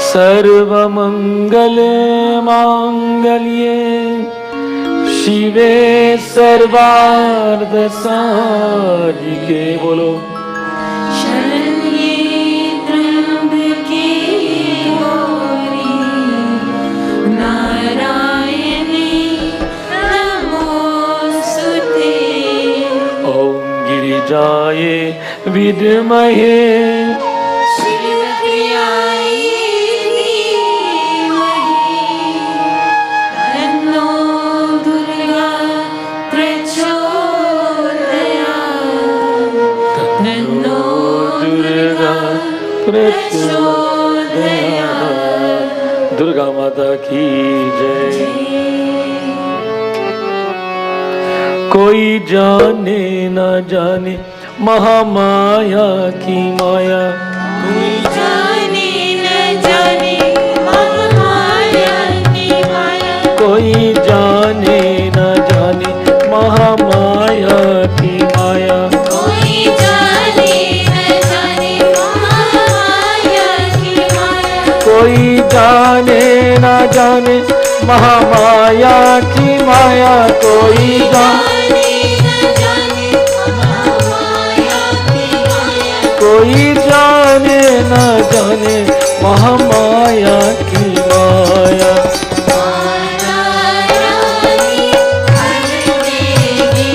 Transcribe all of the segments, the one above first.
सर्वमंगल मांगल्ये शिवे सर्वार्थ साधिके। बोलो शरण्ये त्र्यंबके गौरी नारायणी नमोस्तुते। ओम गिरिजाय विद्महे दुर्गा माता की जय। कोई जाने ना जाने महामाया की माया, कोई जाने न जाने महामाया की माया, कोई जाने ना जाने महामाया की माया, कोई जाने न जाने महामाया की माया, कोई जाने ना जाने महामाया की माया, कोई जाने न जाने महामाया की माया, कोई जाने ना जाने महामाया की माया। माता रानी हर देगी,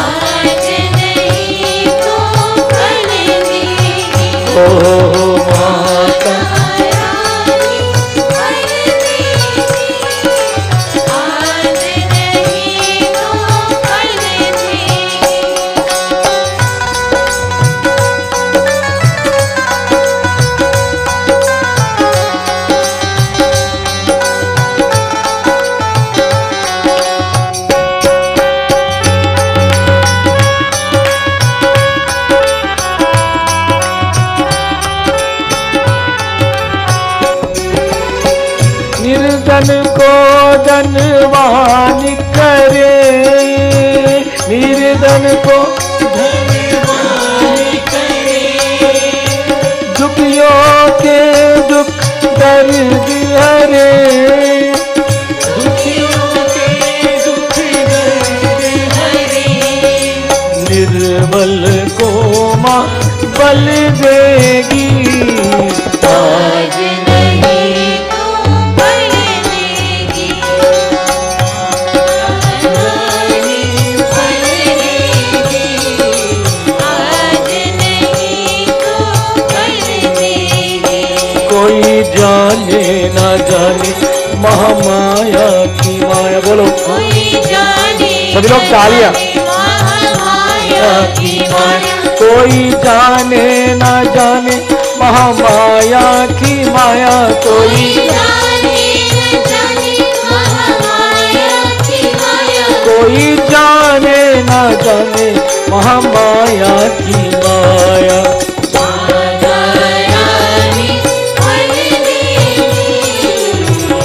आज नहीं तो कल देगी। ओ माता निर्धन को धनवान करे, निर्धन को धनवान करे, दुखियों के दुख दर्द हरे, दुखियों के दुख दर्द हरे, निर्बल को माँ बल देगी, आज नहीं तो कल देगी। रानी फल देगी, आज नहीं तो कल देगी। कोई जाने ना जाने महामाया की माया। बोलो कोई जाने सभी लोग तालियां। महामाया की माया, कोई जाने ना जाने महामाया की माया, कोई जाने न जाने महामाया की माया, कोई जाने ना जाने महामाया की माया। माता रानी फल देगी,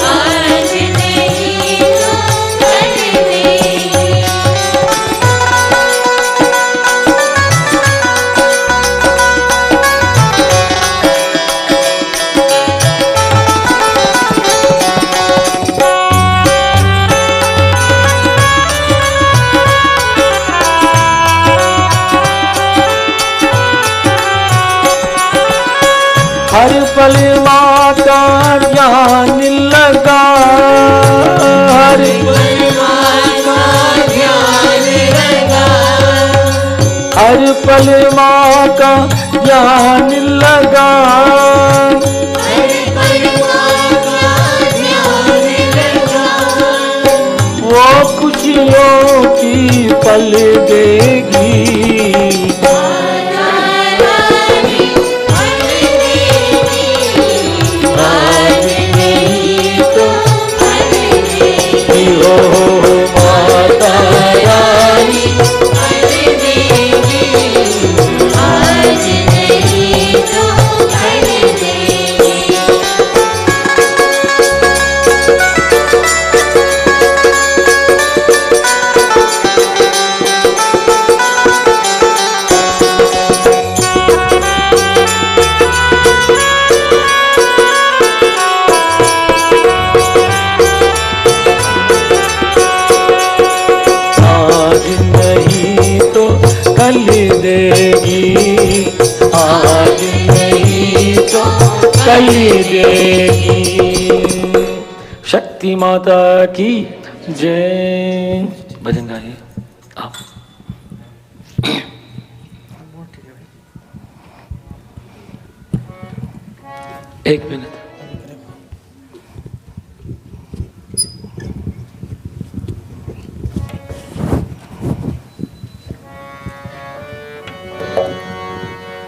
आज नहीं तो कल देगी। हर पल माँ का ध्यान लगा, हर पल माँ का ध्यान लगा, हर पल माँ का ध्यान लगा, हर पल माँ का ध्यान लगा। वो खुशियों की पल देगी, माता रानी फल देगी, आज नहीं तो कल देगी। ओ माता रानी फल देगी, आज नहीं तो कल देगी। कली देगी। शक्ति माता की जय। भजन गाइए आप। एक मिनट।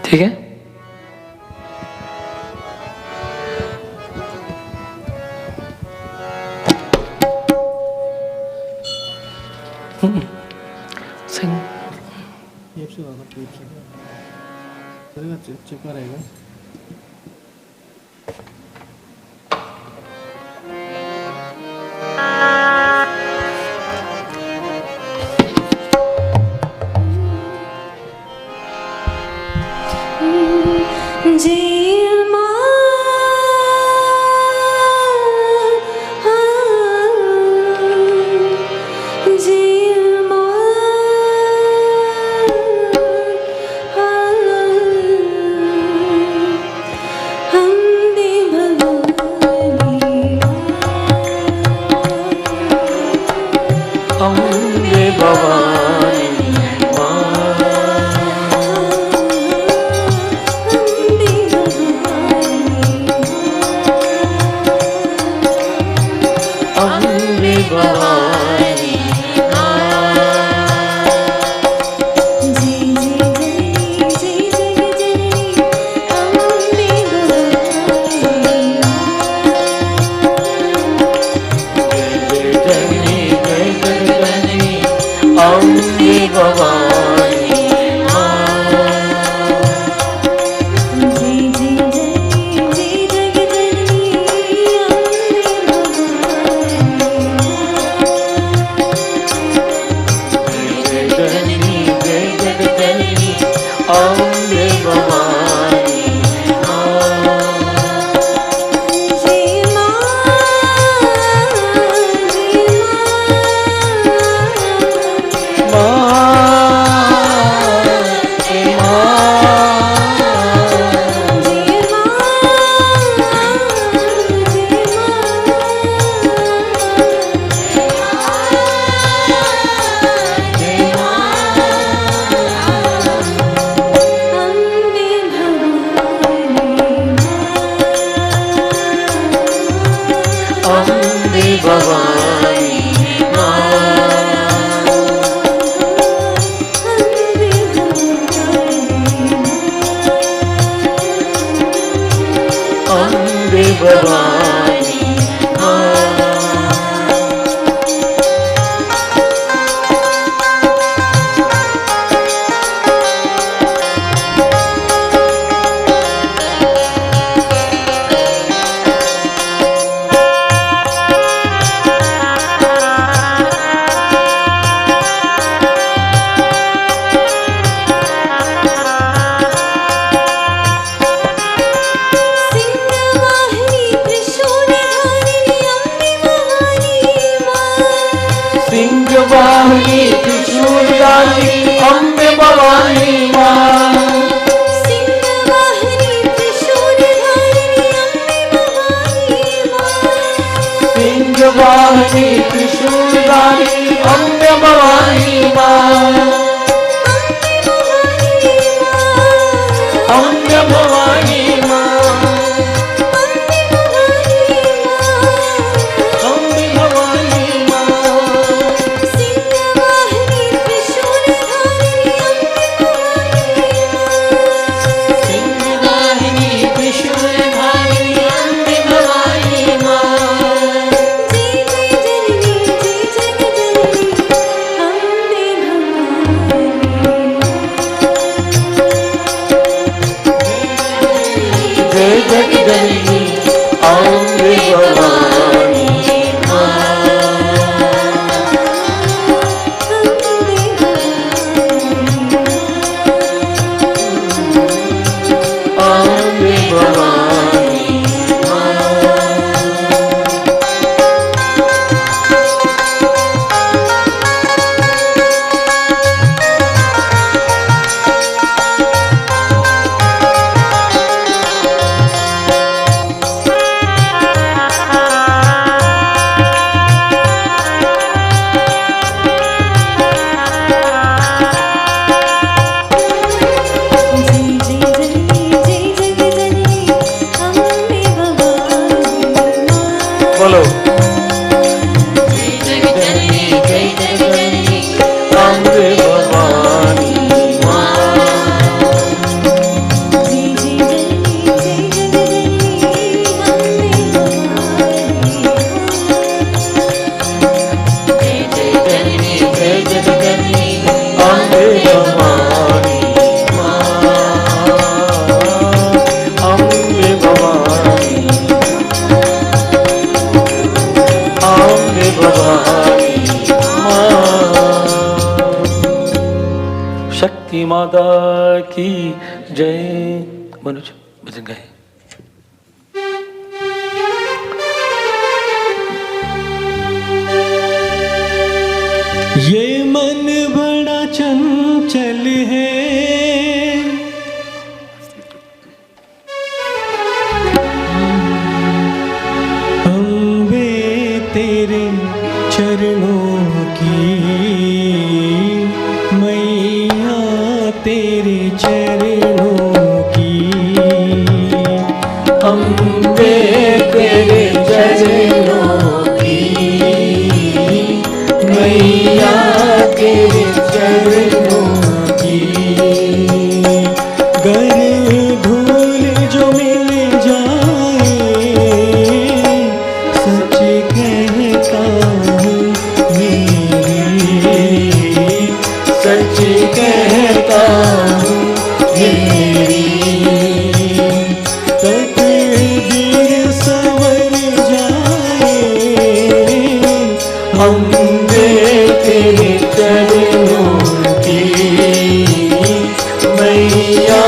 ठीक है। सिंह चिपका रहेगा। बोलो। जय जगजननी जय जगजननी अम्बे भवानी माँ। जय जगजननी जय जगजननी अम्बे भवानी जय जगजननी जय जगजननी अम्बे भवानी माँ। अम्बे भवानी, अम्बे भवानी माँ। शक्ति माता की जय। मनुज भजन गाए। ये मन बड़ा चंचल है, अम्बे तेरे चरणों की, मैया तेरे चरणों की। अम्बे तेरे चरणों की, मैया तेरे चरणों की। गर धूल जो मिल जाए, सच कहता हूँ मेरी, सच कहता हूँ मेरी। तकदीर संवर जाए, अम्बे तेरे चरणों की, मैया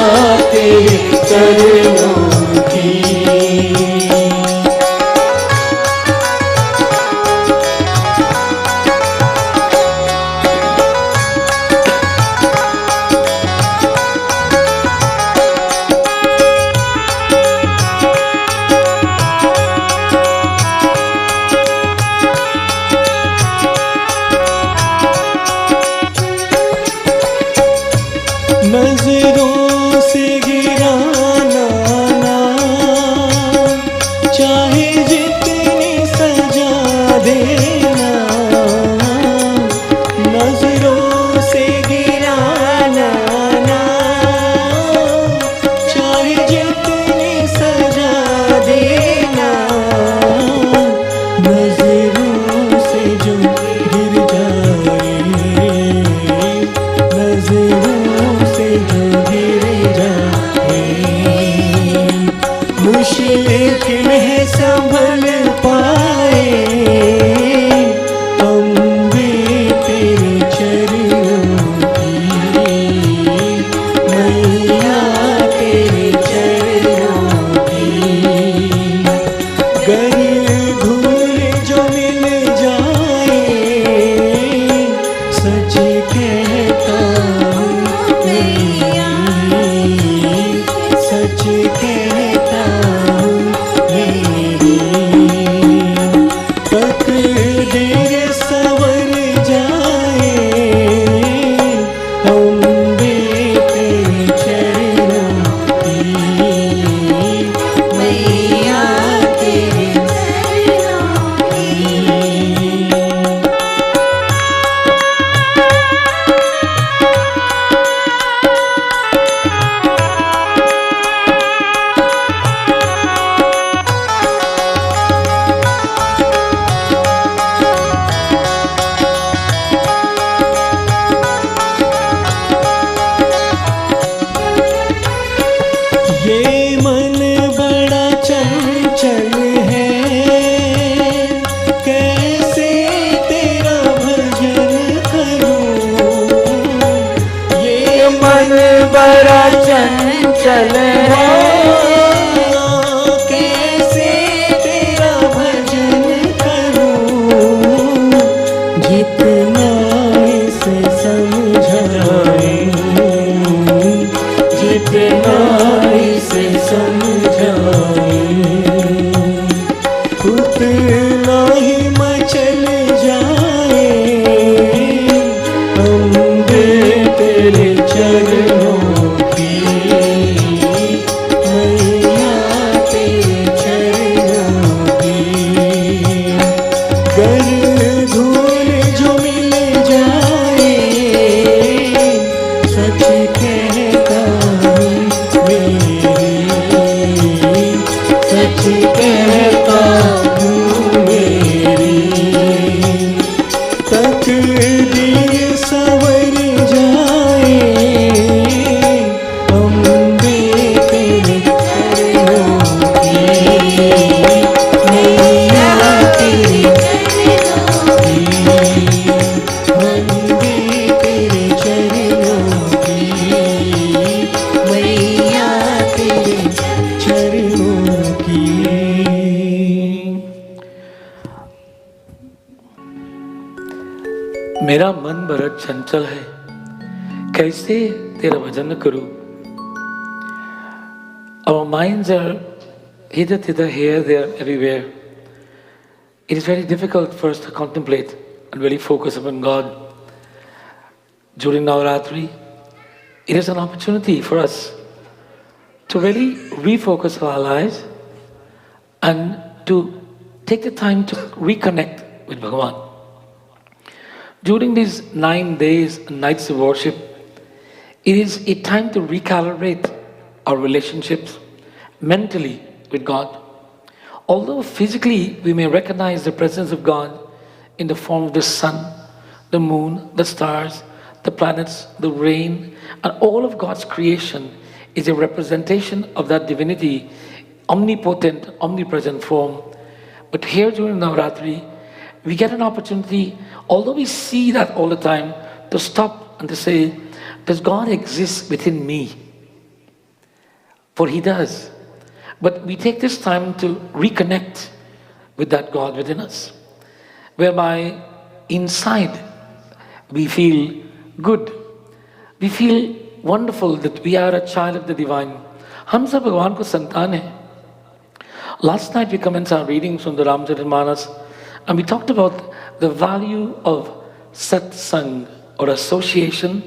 तेरे चरणों की। नजरों से गिराना ना, चाहे जितनी सजा देना। नजरों से गिराना ना, चाहे जितनी सजा देना। नजरों से जो गिर जाए, नजरों से जो गिर जाए, मुश्किल है संभल पाए। अम्बे तेरे चरणों की, मैया तेरे चरणों की। गर धूल जो मिल जाए, सच कहता हूँ मेरी, सच कहता हूँ मेरी। तकदीर संवर जाए, अम्बे तेरे चरणों की, मैया तेरे चरणों की। ये मन बड़ा चंचल है, कैसे तेरा भजन करूं। ये मन बड़ा चंचल है, कैसे तेरा भजन करूं। जितना इसे समझाए, जितना इसे समझाए, उतना ही मचल जाए। अम्बे तेरे चरणों की, कहता हूँ मेरी तकदीर संवर जाए, अम्बे तेरे चरणों की, मैया तेरे चरणों की, अम्बे तेरे चरणों की, मैया तेरे चरणों की। मेरा मन बड़ा चंचल है, कैसे तेरा भजन करूं? Our minds are hither, thither, here, there, everywhere. It is very difficult for us to contemplate and really focus upon God. During Navratri, it is an opportunity for us to really refocus our lives and to take the time to reconnect with Bhagavan. During these 9 days and nights of worship, it is a time to recalibrate our relationships mentally with God. Although physically we may recognize the presence of God in the form of the sun, the moon, the stars, the planets, the rain, and all of God's creation is a representation of that divinity, omnipotent, omnipresent form. But here during Navratri, we get an opportunity, although we see that all the time, to stop and to say, does God exist within me? For He does. But we take this time to reconnect with that God within us, whereby inside we feel good. We feel wonderful that we are a child of the divine. हम सब भगवान को संतान हैं. Last night we commenced our readings from the Ramcharitmanas, and we talked about the value of satsang or association,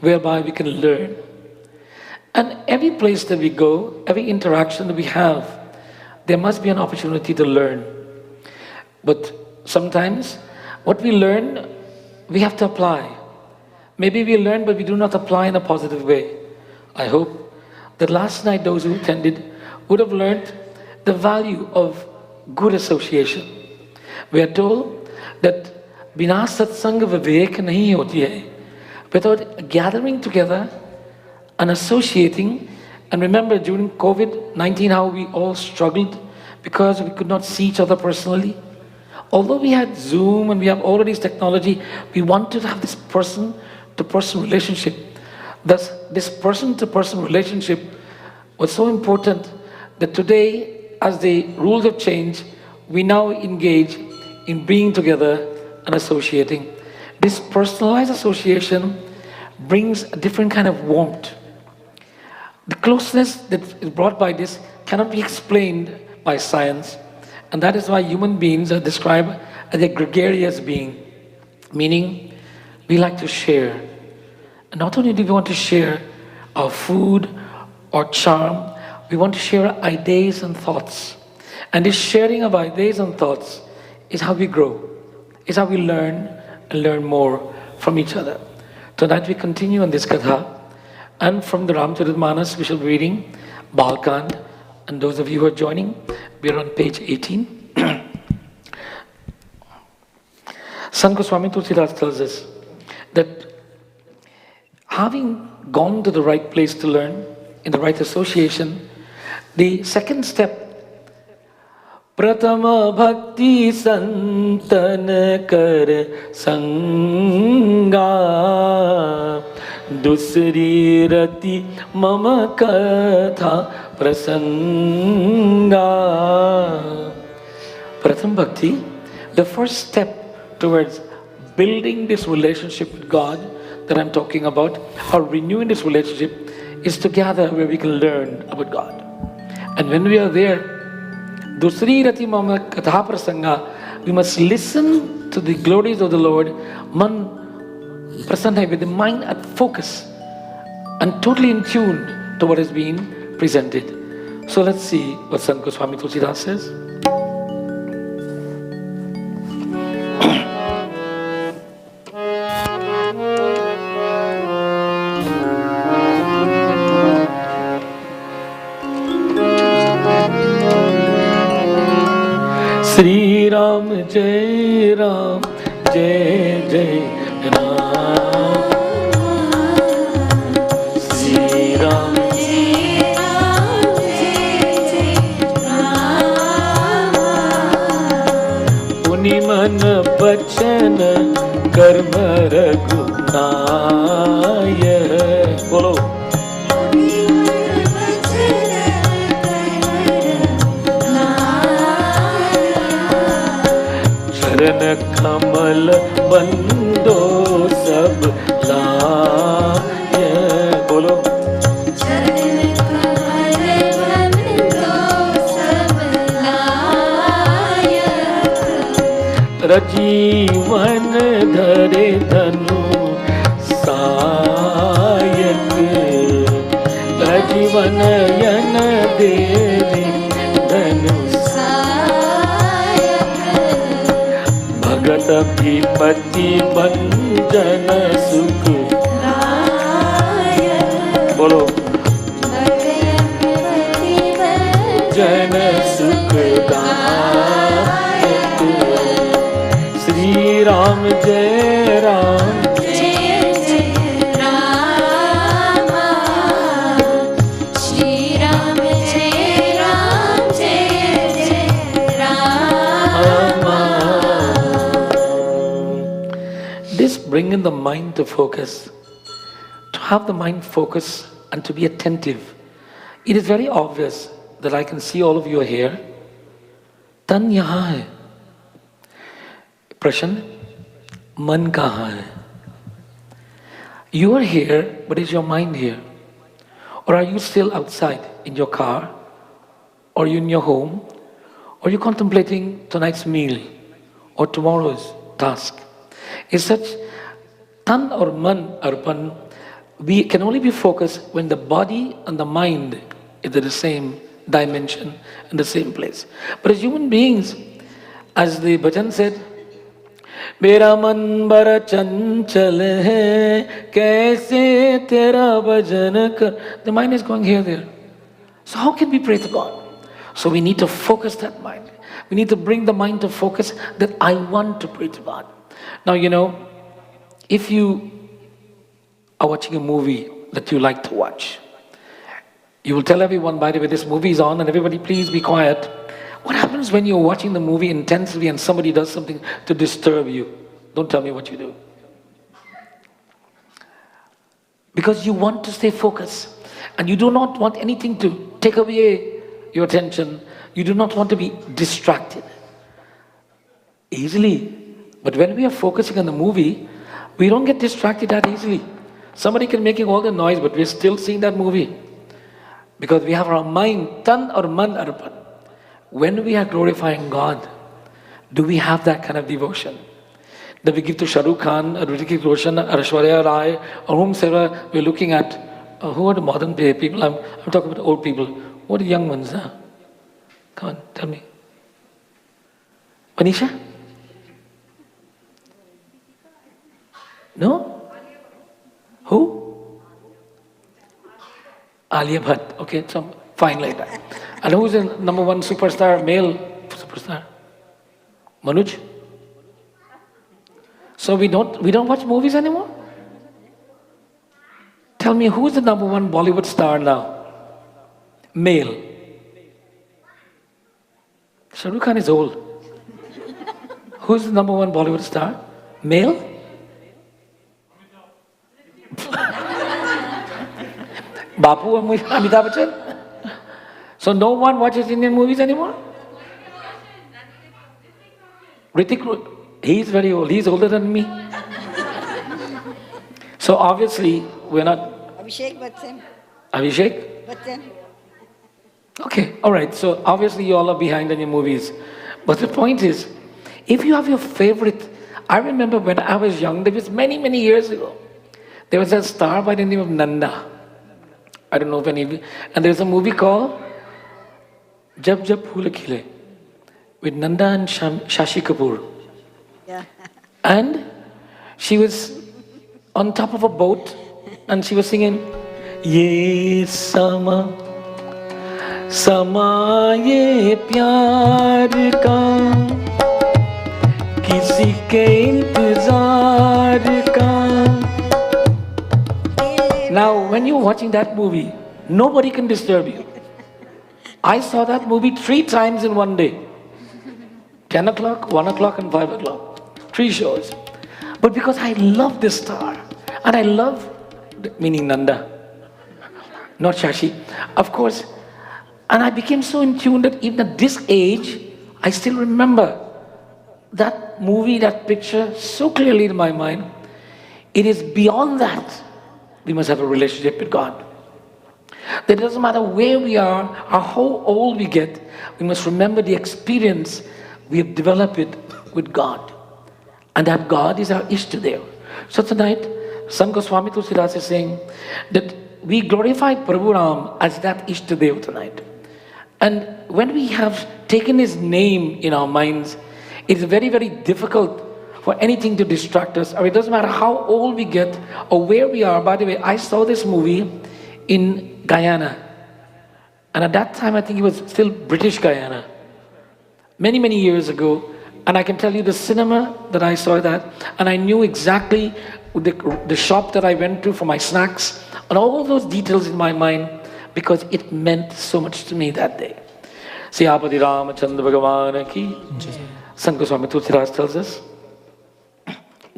whereby we can learn. And every place that we go, every interaction that we have, there must be an opportunity to learn. But sometimes what we learn, we have to apply. Maybe we learn, but we do not apply in a positive way. I hope that last night those who attended would have learned the value of good association. We are told that बिना सत्संग विवेक नहीं होती है. Without gathering together and associating, and remember during COVID-19 how we all struggled because we could not see each other personally. Although we had Zoom and we have all of this technology, we wanted to have this person-to-person relationship. Thus, this person-to-person relationship was so important that today, as the rules have changed, we now engage in being together and associating. This personalized association brings a different kind of warmth. The closeness that is brought by this cannot be explained by science, and that is why human beings are described as a gregarious being, meaning we like to share. And not only do we want to share our food or charm, we want to share our ideas and thoughts. And this sharing of ideas and thoughts is how we grow, is how we learn and learn more from each other. Tonight we continue on this Katha, and from the Ramcharitmanas we shall be reading Balkand, and those of you who are joining, we are on page 18. Sant Goswami Tulsidas tells us that having gone to the right place to learn, in the right association, the second step, Pratama Bhakti Santan Kar Sanga, Dusri Rati Mama Katha Prasanga. Pratham Bhakti, the first step towards building this relationship with God that I'm talking about, or renewing this relationship, is to gather where we can learn about God. And when we are there, Dusri Rati Mama Katha Prasanga, we must listen to the glories of the Lord, man prasanna, with the mind at focus and totally in tune to what is being presented. So let's see what Sant Goswami Tulsidas says. Sri Ram Jai Ram Jai Jai Ram. Sri Ram मुनि मन बचन कर्म रघुनाय. बोलो. चरण कमल बंदो सब लाय. बोलो. रजीवन धरे धनु सायक. रजीवन यन देवी धनु सायक. भगत विपति भंजन सुख. बोलो. जन सुखदायक. श्री राम जय राम जय जय राम. श्री राम जय राम जय जय Ram. This bringing the mind to focus, to have the mind focus and to be attentive. It is very obvious that I can see all of you are here. तन यहाँ है. प्रश्न, मन कहाँ है? You are here, but is your mind here? Or are you still outside in your car? Or you in your home? Or you contemplating tonight's meal? Or tomorrow's task? Is such tan or man arpan, we can only be focused when the body and the mind is in the same dimension, in the same place. But as human beings, as the bhajan said, मेरा मन बड़ा चंचल है कैसे तेरा भजन कर. The mind is going here, there. So how can we pray to God? So we need to focus that mind. We need to bring the mind to focus that I want to pray to God. Now, you know, if you are watching a movie that you like to watch, you will tell everyone, by the way, this movie is on and everybody please be quiet. What happens when you're watching the movie intensely and somebody does something to disturb you? Don't tell me what you do. Because you want to stay focused and you do not want anything to take away your attention. You do not want to be distracted easily. But when we are focusing on the movie, we don't get distracted that easily. Somebody can make all the noise, but we're still seeing that movie. Because we have our mind, tan or man arpan. When we are glorifying God, do we have that kind of devotion? That we give to Shah Rukh Khan, Hrithik Roshan, Aishwarya Rai, or whomsoever we're looking at. Who are the modern day people? I'm talking about old people. What are the young ones? Huh? Come on, tell me. Manisha? No? Who? Alia Bhatt. Okay, some fine like that. And who's the number one superstar, male superstar? Manoj? So we don't watch movies anymore? Tell me, who's the number one Bollywood star now? Male. Shah Rukh Khan is old. Who's the number one Bollywood star? Male? Bapu and Amitabh Bachchan? So no one watches Indian movies anymore? Hrithik, he's very old. He's older than me. So obviously we're not. Abhishek Bachchan. Abhishek? Bachchan. Okay, all right. So obviously you all are behind on your movies. But the point is, if you have your favorite, I remember when I was young, there was many, many years ago, there was a star by the name of Nanda. I don't know if any of you, and there's a movie called Jab Jab Phool Khile with Nanda and Shashi Kapoor. Yeah. And she was on top of a boat and she was singing, Ye Sama ye pyar ka के इंतजार का. Now, when you're watching that movie, nobody can disturb you. I saw that movie 3 times in one day. 10 o'clock, 1 o'clock and 5 o'clock. 3 shows. But because I love this star, and I love, meaning Nanda, not Shashi, of course, and I became so in tune that even at this age, I still remember that movie, that picture so clearly in my mind. It is beyond that. We must have a relationship with God. That it doesn't matter where we are or how old we get, we must remember the experience we have developed with God. And that God is our Ishtadev. So tonight, Sant Goswami Tulsidas is saying that we glorify Prabhu Ram as that Ishtadev tonight. And when we have taken his name in our minds, it's very, very difficult for anything to distract us, or it doesn't matter how old we get or where we are. By the way, I saw this movie in Guyana. And at that time, I think it was still British Guyana. Many, many years ago. And I can tell you the cinema that I saw that, and I knew exactly the shop that I went to for my snacks, and all of those details in my mind, because it meant so much to me that day. Siyapati Ramachandra Bhagavan ki. Sant Goswami Tulsidas tells us,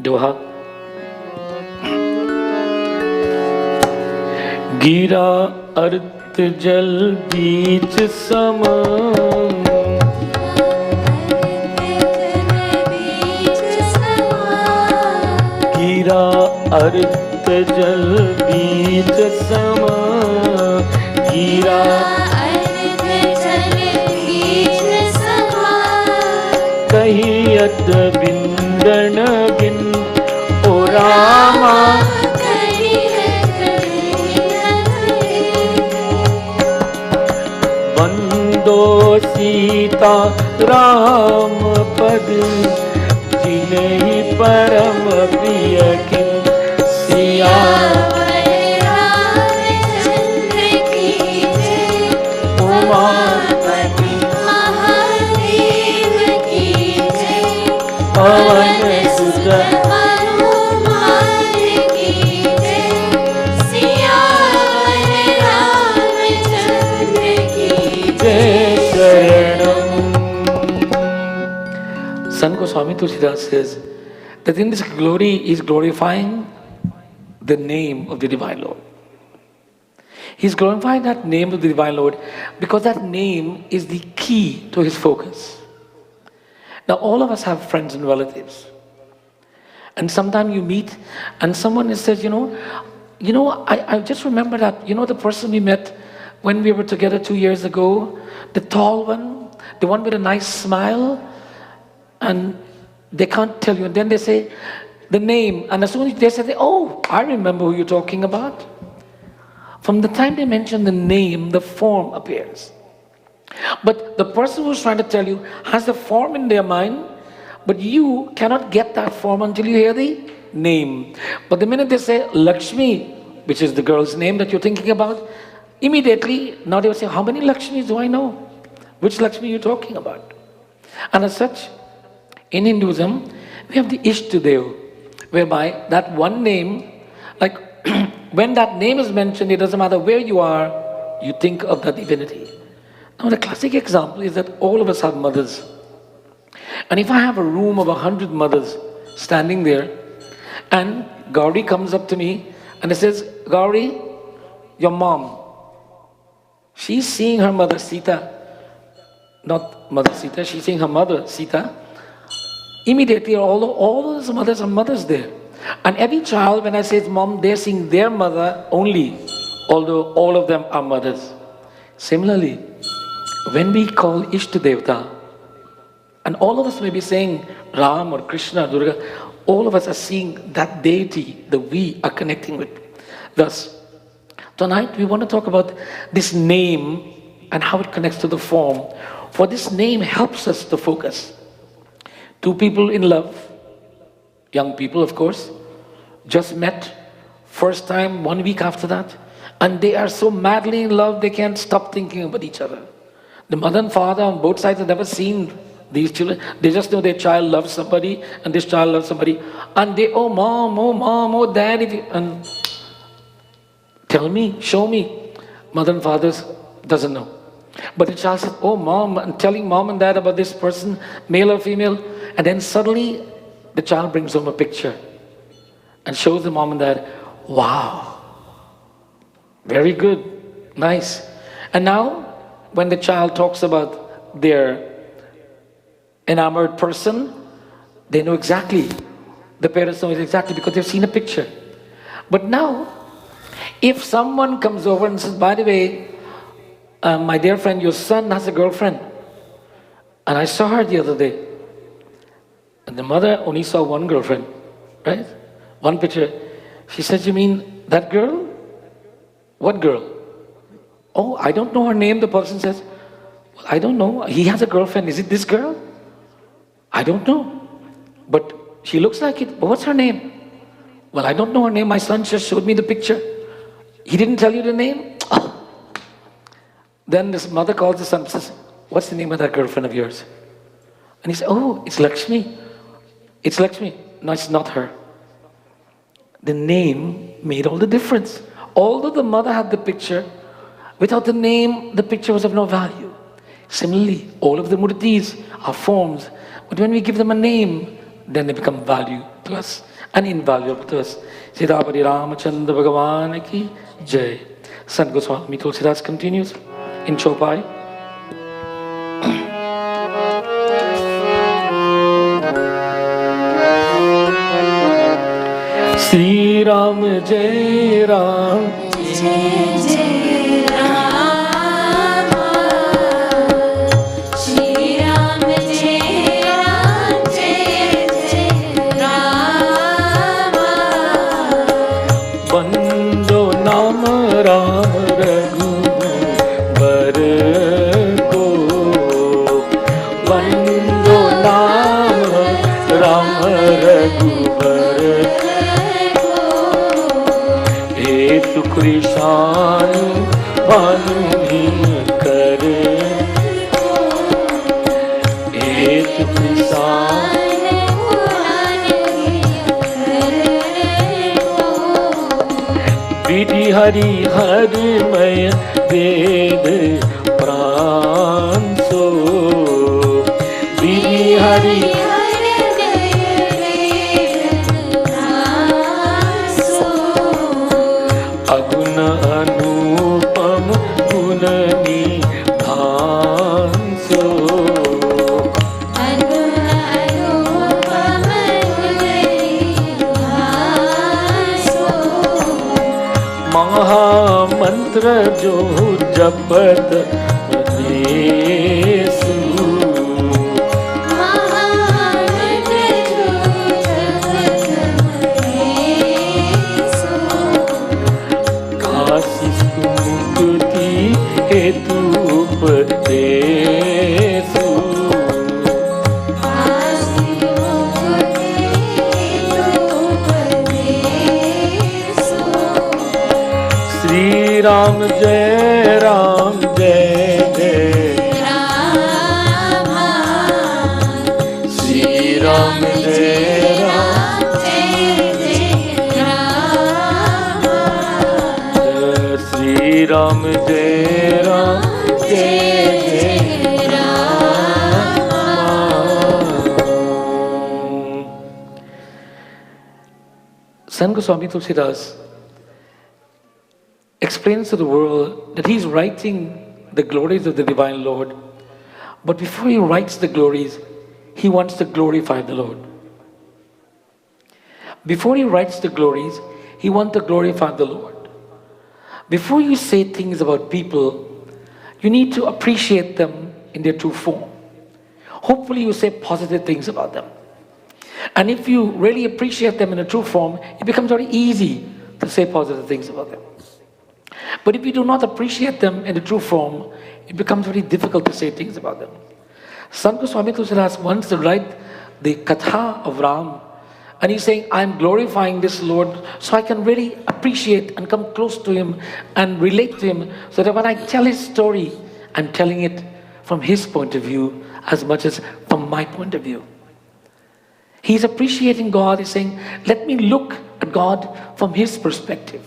Doha. Gira Art Jal Beech Sama. गिरा अर्थ जल बीच समा. गिरा अर्थ जल बीच समा. कहियत बिंदन बिन ओ रामा. बंदो सीता राम पद जिन्हि परम प्रिय किन. सियावर रामचंद्र की जय. उमापति महादेव की जय. पवन सुत हनुमान की जय. सियावर रामचंद्र की जय. शरणम. Sant Goswami Tulsidas says that in this glory is glorifying the name of the Divine Lord. He's glorifying that name of the Divine Lord because that name is the key to his focus. Now all of us have friends and relatives. And sometimes you meet and someone says, I just remember that, the person we met when we were together 2 years ago, the tall one, the one with a nice smile, and they can't tell you. And then they say the name, and as soon as they say, oh, I remember who you're talking about. From the time they mention the name, the form appears. But the person who's trying to tell you has the form in their mind, but you cannot get that form until you hear the name. But the minute they say Lakshmi, which is the girl's name that you're thinking about, immediately, now they will say, how many Lakshmis do I know? Which Lakshmi are you talking about? And as such, in Hinduism, we have the Ishtadev, whereby that one name, like when that name is mentioned, it doesn't matter where you are, you think of the divinity. Now the classic example is that all of us have mothers. And if I have a room of 100 mothers standing there, and Gauri comes up to me and it says, Gauri, your mom, she's seeing her mother Sita, not Mother Sita, she's seeing her mother Sita. Immediately, all those mothers are mothers there. And every child, when I say mom, they're seeing their mother only, although all of them are mothers. Similarly, when we call Ishtadevta, and all of us may be saying Ram or Krishna, Durga, all of us are seeing that deity that we are connecting with. Thus, tonight we want to talk about this name and how it connects to the form. For this name helps us to focus. Two people in love, young people of course, just met, first time 1 week after that, and they are so madly in love they can't stop thinking about each other. The mother and father on both sides have never seen These children, they just know their child loves somebody and this child loves somebody. And they, oh mom, oh dad, if you, and tell me, show me. Mother and father doesn't know. But the child says, oh mom, and telling mom and dad about this person, male or female. And then suddenly the child brings home a picture and shows the mom and dad, wow, very good, nice. And now when the child talks about their enamored person, they know exactly, the parents know it exactly because they've seen a picture. But now, if someone comes over and says, by the way, my dear friend, your son has a girlfriend, and I saw her the other day, and the mother only saw one girlfriend, right? One picture. She said, you mean that girl? What girl? Oh, I don't know her name. The person says, well, I don't know. He has a girlfriend. Is it this girl? I don't know. But she looks like it. But what's her name? Well, I don't know her name. My son just showed me the picture. He didn't tell you the name? Oh. Then this mother calls the son and says, what's the name of that girlfriend of yours? And he said, oh, it's Lakshmi. It's Lakshmi. No, it's not her. The name made all the difference. Although the mother had the picture, without the name, the picture was of no value. Similarly, all of the murtis are forms, but when we give them a name, then they become value to us and invaluable to us. Sitapati Ramachandra Bhagavan ki Jai. Sant Goswami Tulsidas continues in Chopai. Sri Ram Jai Ram, Jai Jai Rama, Shri Ram Jai Ram, Jai Jai Rama. Bando Nam Ram Raghubar ko, Bando Nam Ram Raghubar हेतु कृष्ण भानुहीन कर हेतु कृष्ण विधि हरि हरिमय वेद प्राण सो विधि हरि अगुण अनुपम गुण निधान सो महामंत्र जो जपत देसु मुक्ति हेतु उपदेशु श्री राम जय राम जय जय Rama, श्री राम जय राम श्री राम जय राम जय जय Ram. Sant Goswami Tulsidas explains to the world that he's writing the glories of the Divine Lord, but before he writes the glories, he wants to glorify the Lord. Before he writes the glories, he wants to glorify the Lord. Before you say things about people, you need to appreciate them in their true form. Hopefully you say positive things about them. And if you really appreciate them in a true form, it becomes very easy to say positive things about them. But if you do not appreciate them in the true form, it becomes very difficult to say things about them. Sant Goswami Tulsidas wants to write the Katha of Ram, and he's saying, I'm glorifying this Lord so I can really appreciate and come close to him and relate to him, so that when I tell his story, I'm telling it from his point of view as much as from my point of view. He's appreciating God. He's saying, let me look at God from His perspective.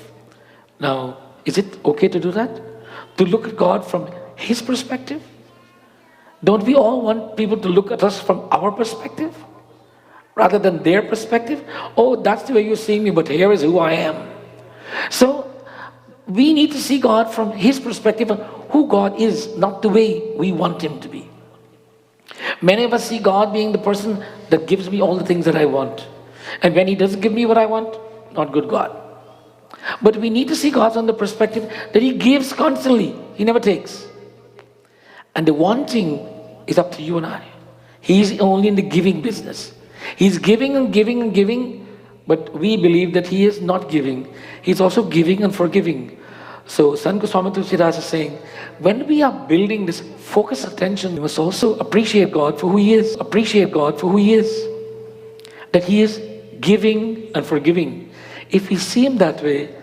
Now, is it okay to do that? To look at God from His perspective? Don't we all want people to look at us from our perspective rather than their perspective? Oh, that's the way you're seeing me, but here is who I am. So, we need to see God from His perspective on who God is, not the way we want Him to be. Many of us see God being the person that gives me all the things that I want. And when He doesn't give me what I want, not good God. But we need to see God from the perspective that He gives constantly. He never takes. And the wanting is up to you and I. He's only in the giving business. He's giving and giving and giving, but we believe that He is not giving. He's also giving and forgiving. So Sant Goswami Tulsidas is saying, when we are building this focused attention, we must also appreciate God for who He is. Appreciate God for who He is. That He is giving and forgiving. If we see Him that way,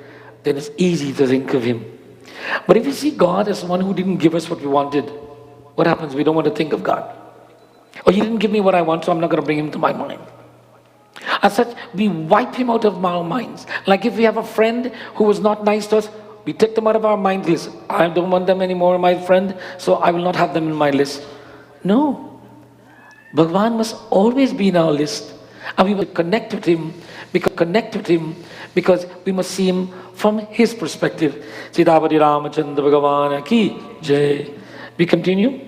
then it's easy to think of Him. But if we see God as one who didn't give us what we wanted, what happens? We don't want to think of God. Or He didn't give me what I want, so I'm not going to bring Him to my mind. As such, we wipe Him out of our minds. Like if we have a friend who was not nice to us, we take them out of our mind list. I don't want them anymore, my friend, so I will not have them in my list. No. Bhagavan must always be in our list. And we will connect with Him, because we must see Him from His perspective. Sitapati Ramachandra Bhagavan ki jai. We continue.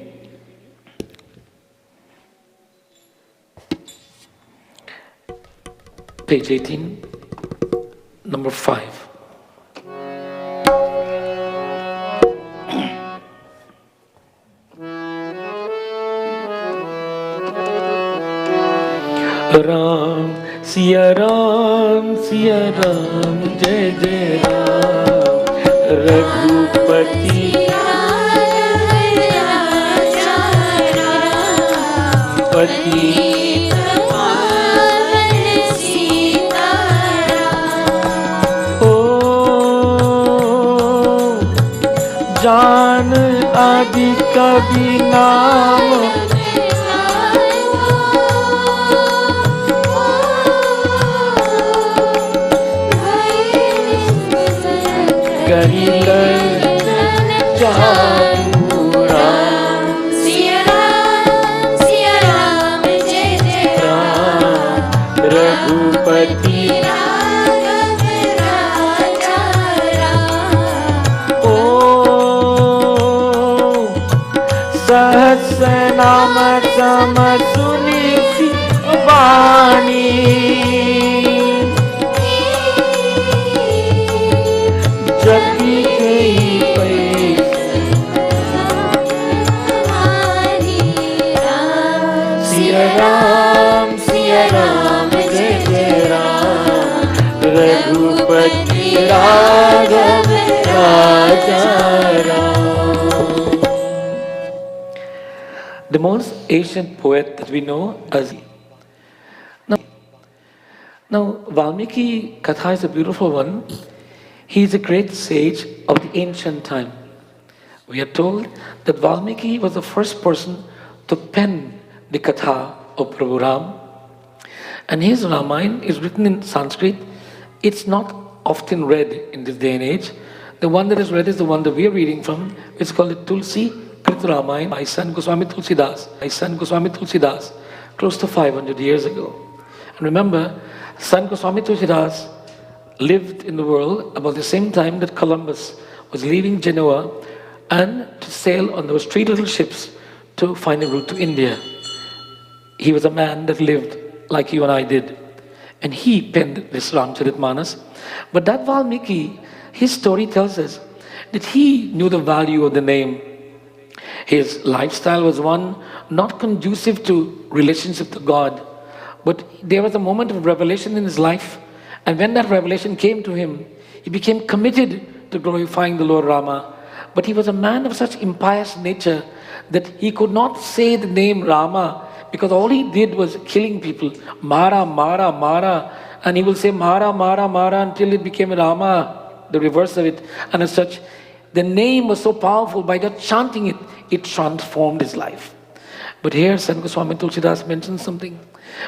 Page 18, number 5. Ram, Siya Ram, Jai Jai Ram, Raghupati Pati O Jaan Adi Kabhi Naam Naam sam suni si bani japi gayi paise Siya Ram Jai Jai Ram Raghupati Raghav Raja Ram. The most ancient poet that we know as Now Valmiki Katha is a beautiful one. He is a great sage of the ancient time. We are told that Valmiki was the first person to pen the Katha of Prabhu Ram. And his Ramayana is written in Sanskrit. It's not often read in this day and age. The one that is read is the one that we are reading from. It's called the Tulsi Krit Ramayana by Sant Goswami Tulsidas, close to 500 years ago. And remember, Sant Goswami Tulsidas lived in the world about the same time that Columbus was leaving Genoa and to sail on those 3 little ships to find a route to India. He was a man that lived like you and I did. And he penned this Ramcharitmanas. But that Valmiki, his story tells us that he knew the value of the name. His lifestyle was one not conducive to relationship to God. But there was a moment of revelation in his life. And when that revelation came to him, he became committed to glorifying the Lord Rama. But he was a man of such impious nature that he could not say the name Rama because all he did was killing people. Mara, Mara, Mara. And he will say Mara, Mara, Mara until it became Rama, the reverse of it. And as such, the name was so powerful, by just chanting it, it transformed his life. But here, Sant Goswami Tulsidas mentions something.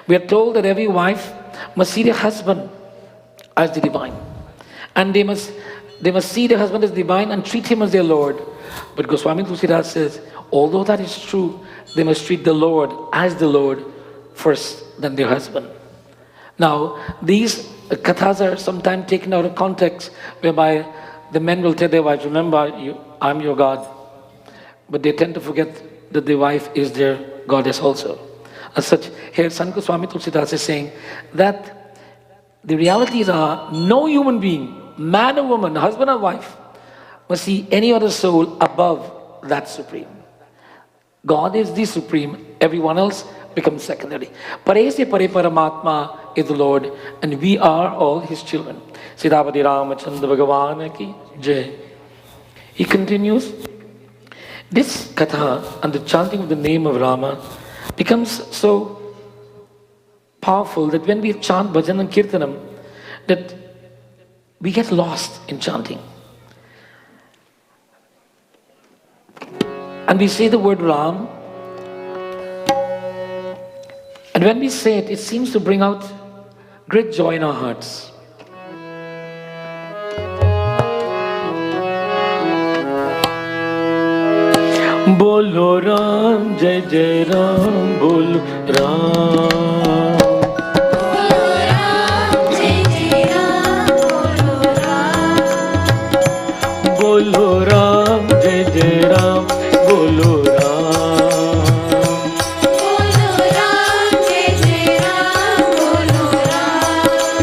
We are told that every wife must see their husband as the divine. And they must see their husband as divine and treat him as their Lord. But Goswami Tulsidas says, although that is true, they must treat the Lord as the Lord first, then their husband. Now, these kathas are sometimes taken out of context, whereby the men will tell their wives, remember, I'm your God. But they tend to forget that the wife is their goddess also. As such, here Sant Goswami Tulsidas is saying that the realities are no human being, man or woman, husband or wife, must see any other soul above that supreme. God is the supreme, everyone else becomes secondary. Pare se pare Paramatma is the Lord, and we are all his children. Siddhavati Ramachandra Bhagavan ki Jai. He continues, this katha and the chanting of the name of Rama becomes so powerful that when we chant bhajan and kirtanam, that we get lost in chanting. And we say the word Ram, and when we say it, it seems to bring out great joy in our hearts. Bolo Ram, Jai Jai Ram, Bolo Ram. Bolo Ram, Jai Jai Ram, Bolo Ram. Bolo Ram, Jai Jai Ram, Bolo Ram.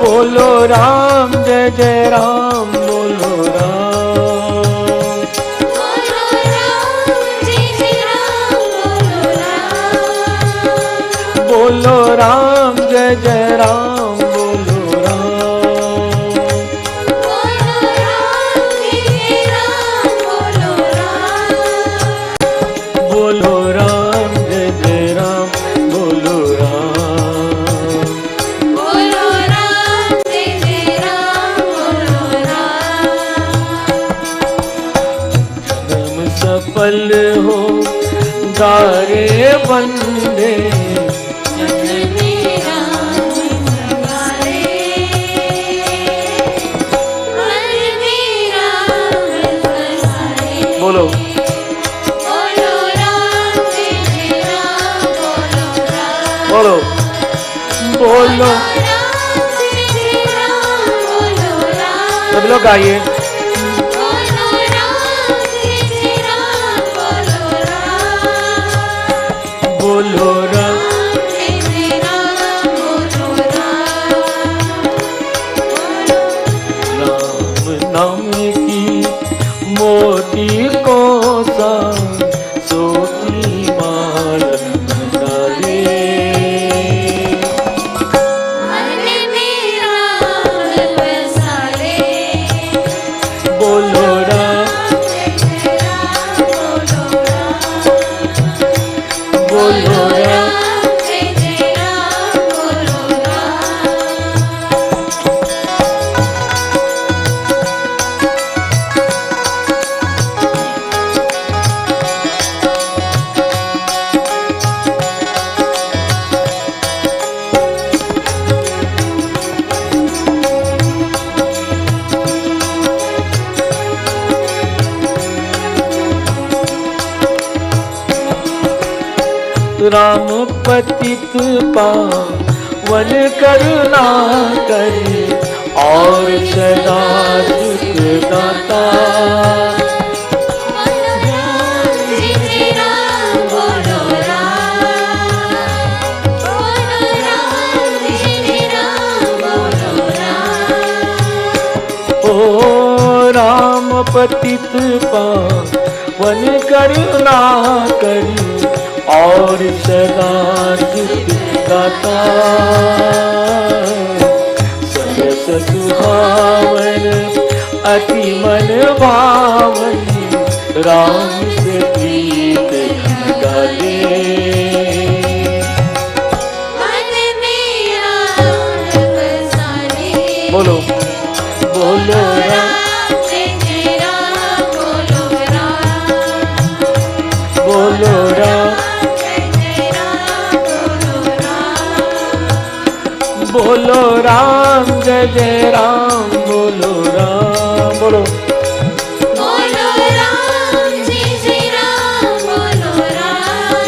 Bolo Ram, Jai Jai Ram, Bolo Ram. Bolo Ram, Jai Jai Ram, Bolo Ram. Bolo Ram, Jai Jai Ram, Bolo Ram. Bolo Ram, Jai Jai Ram, Bolo Ram. जन्म सफल हो गारे बंदे, बोलो बोलो बोलो सब लोग गाइए। बोलो राम, राम नाम की मोती को सा सोती माल डाले। बोलो राम, बोलो राम, राम पतित पावन करुणा करे और सदा सुख दाता। ओ राम पतित पावन करुणा करे और सदा सुख दाता। सरस सुहावन अति मन भावन राम से प्रीत गाले। बोलो बोलो राम, बोलो राम, बोलो राम जय जय राम, बोलो राम, बोलो बोलो राम जय जय राम, बोलो राम।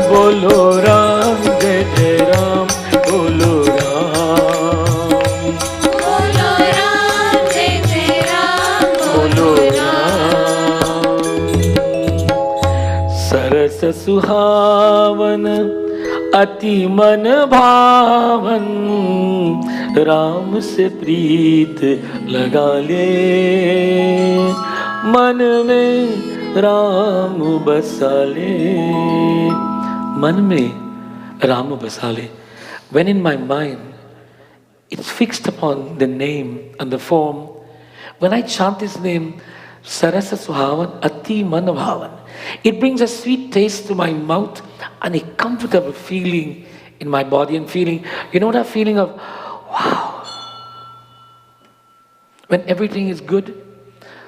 बोलो राम जय जय राम, बोलो राम, बोलो राम जय जय राम, बोलो राम। सरस सुहावन अति मन भावन, राम से प्रीत लगा ले, मन में राम बसा ले, मन में राम बसा ले. When in my mind it's fixed upon the name and the form, when I chant this name, Sarasa Suhavan Ati Man Bhavan, it brings a sweet taste to my mouth and a comfortable feeling in my body and feeling, you know that feeling of, wow. When everything is good,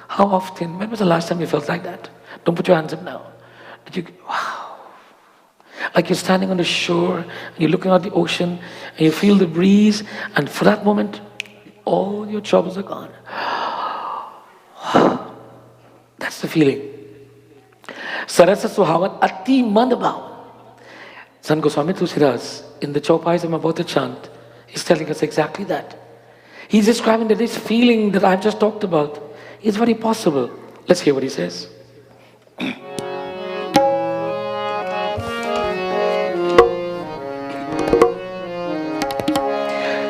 how often, when was the last time you felt like that? Don't put your hands up now. Did you, wow. Like you're standing on the shore and you're looking at the ocean and you feel the breeze, and for that moment, all your troubles are gone. That's the feeling. Sarasa Suhavan Ati Mandabhavan. Sant Goswami Tulsidas, in the Chaupais I'm about to chant, he's telling us exactly that. He's describing that this feeling that I've just talked about is very possible. Let's hear what he says.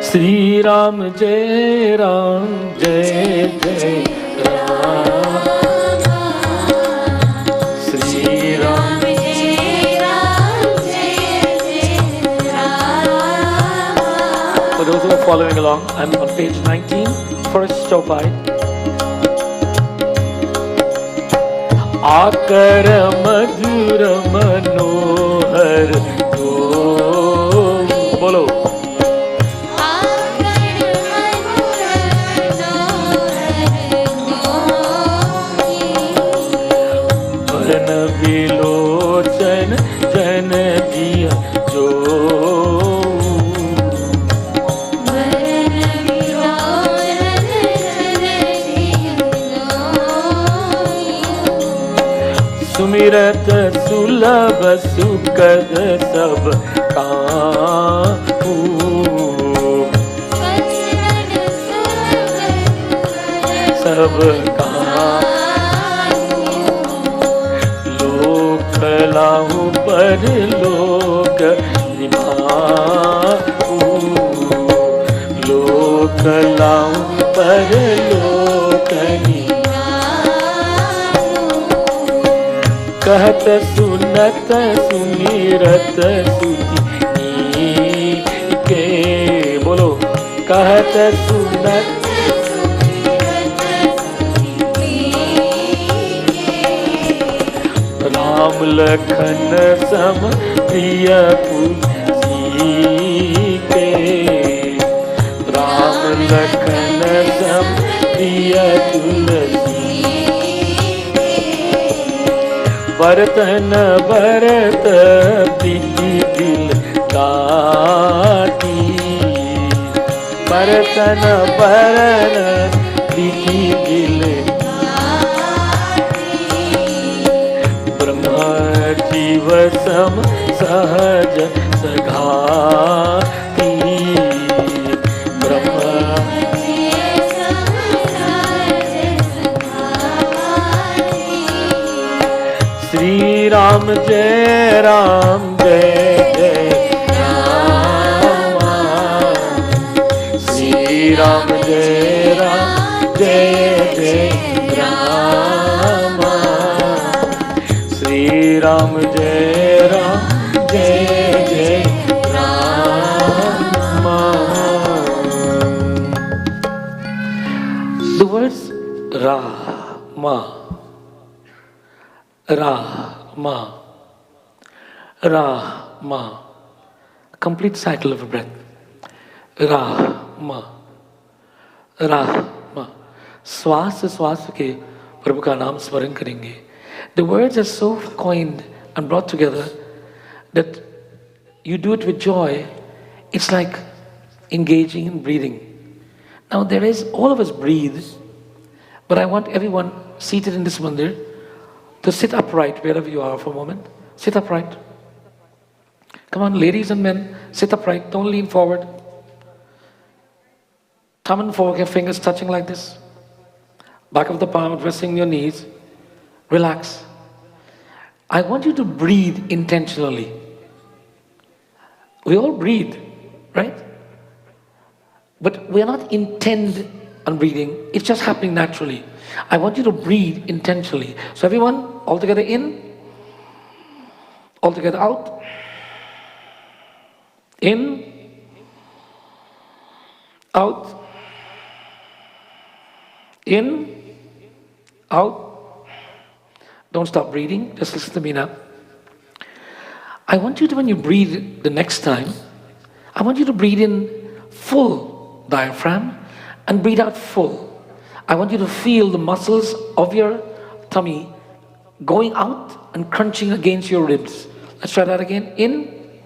Sri Ram Jai Ram Jai Jai Ram. Sri Ram जय राम जय जय Ram. For those who are following along, I'm on page 19, first Chaupai. आकर मधुर मनोहर तो बोलो भरन विलोचन जन जिया जो सुमिरत सुलभ सुखद सब काहू सब लोक लाहू पर लोक निभाऊ लोक लाहू पर लोक कहत सुनत सुमिरत सुनी के बोलो कहत सुनत राम लखन सम प्रिय पुसी के राम लखन सम प्रिय तुलसी बरतन बरत प्रीति दिल गाती बरतन बरन प्रीति दिल ब्रह्मा जीव सम सहज सघाती ब्रह्मा श्री राम जय राम जय जय राम श्री राम जय राम जय जय राम श्री राम जय राम जय जय Ram. The words Rama, Rama, Rama, complete cycle of a breath. Rama, Rama. श्वास श्वास के प्रभु का नाम स्मरण करेंगे. The words are so coined and brought together that you do it with joy. It's like engaging in breathing. Now there is, all of us breathe, but I want everyone seated in this mandir to sit upright wherever you are for a moment. Sit upright. Come on, ladies and men, sit upright. Don't lean forward. Thumb and forefinger fingers touching like this. Back of the palm, resting your knees. Relax. I want you to breathe intentionally. We all breathe, right? But we are not intent on breathing. It's just happening naturally. I want you to breathe intentionally. So everyone, all together in, all together out. In, out, in, out. Don't stop breathing, just listen to me now. I want you to, when you breathe the next time, I want you to breathe in full diaphragm and breathe out full. I want you to feel the muscles of your tummy going out and crunching against your ribs. Let's try that again. In,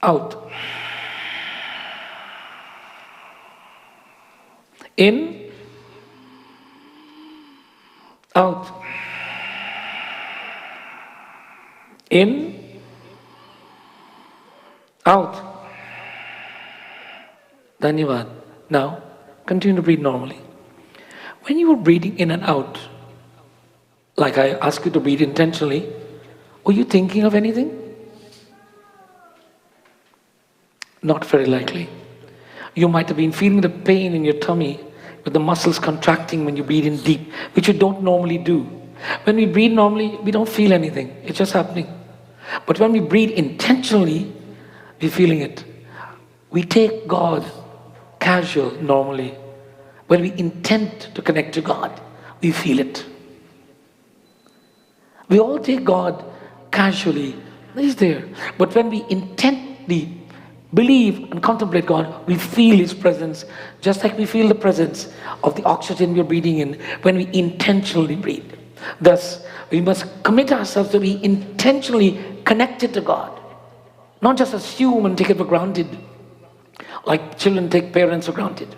out. In, out. In, out. Dhanyavad. Now, continue to breathe normally. When you were breathing in and out, like I asked you to breathe intentionally, were you thinking of anything? Not very likely. You might have been feeling the pain in your tummy with the muscles contracting when you breathe in deep, which you don't normally do. When we breathe normally, we don't feel anything. It's just happening. But when we breathe intentionally, we're feeling it. We take God casual normally. When we intend to connect to God, we feel it. We all take God casually. He's there. But when we intently believe and contemplate God, we feel His presence, just like we feel the presence of the oxygen we're breathing in when we intentionally breathe. Thus, we must commit ourselves to be intentionally connected to God. Not just assume and take it for granted, like children take parents for granted,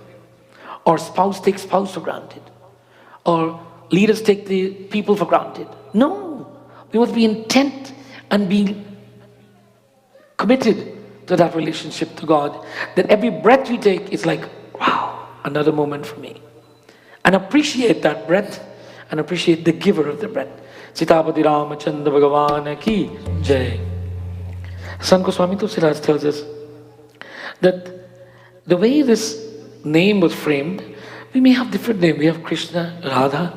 or spouse takes spouse for granted, or leaders take the people for granted. No, we must be intent and be committed to that relationship to God, that every breath we take is like, wow, another moment for me. And appreciate that breath and appreciate the giver of the breath. Sitapati Ramachandra Bhagavan ki Jai. Sant Goswami Tulsidas tells us that the way this name was framed, we may have different names. We have Krishna, Radha,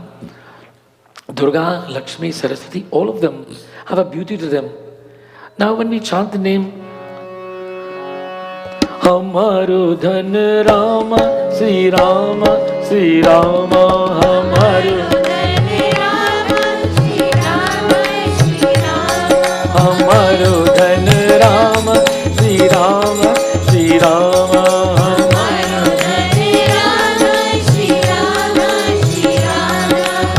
Durga, Lakshmi, Saraswati. All of them have a beauty to them. Now when we chant the name, Hamaru Dhan Rama, Sri Rama, Sri Rama, Hamaru Hamaru Dhan Rama, Sri Rama, Sri Rama,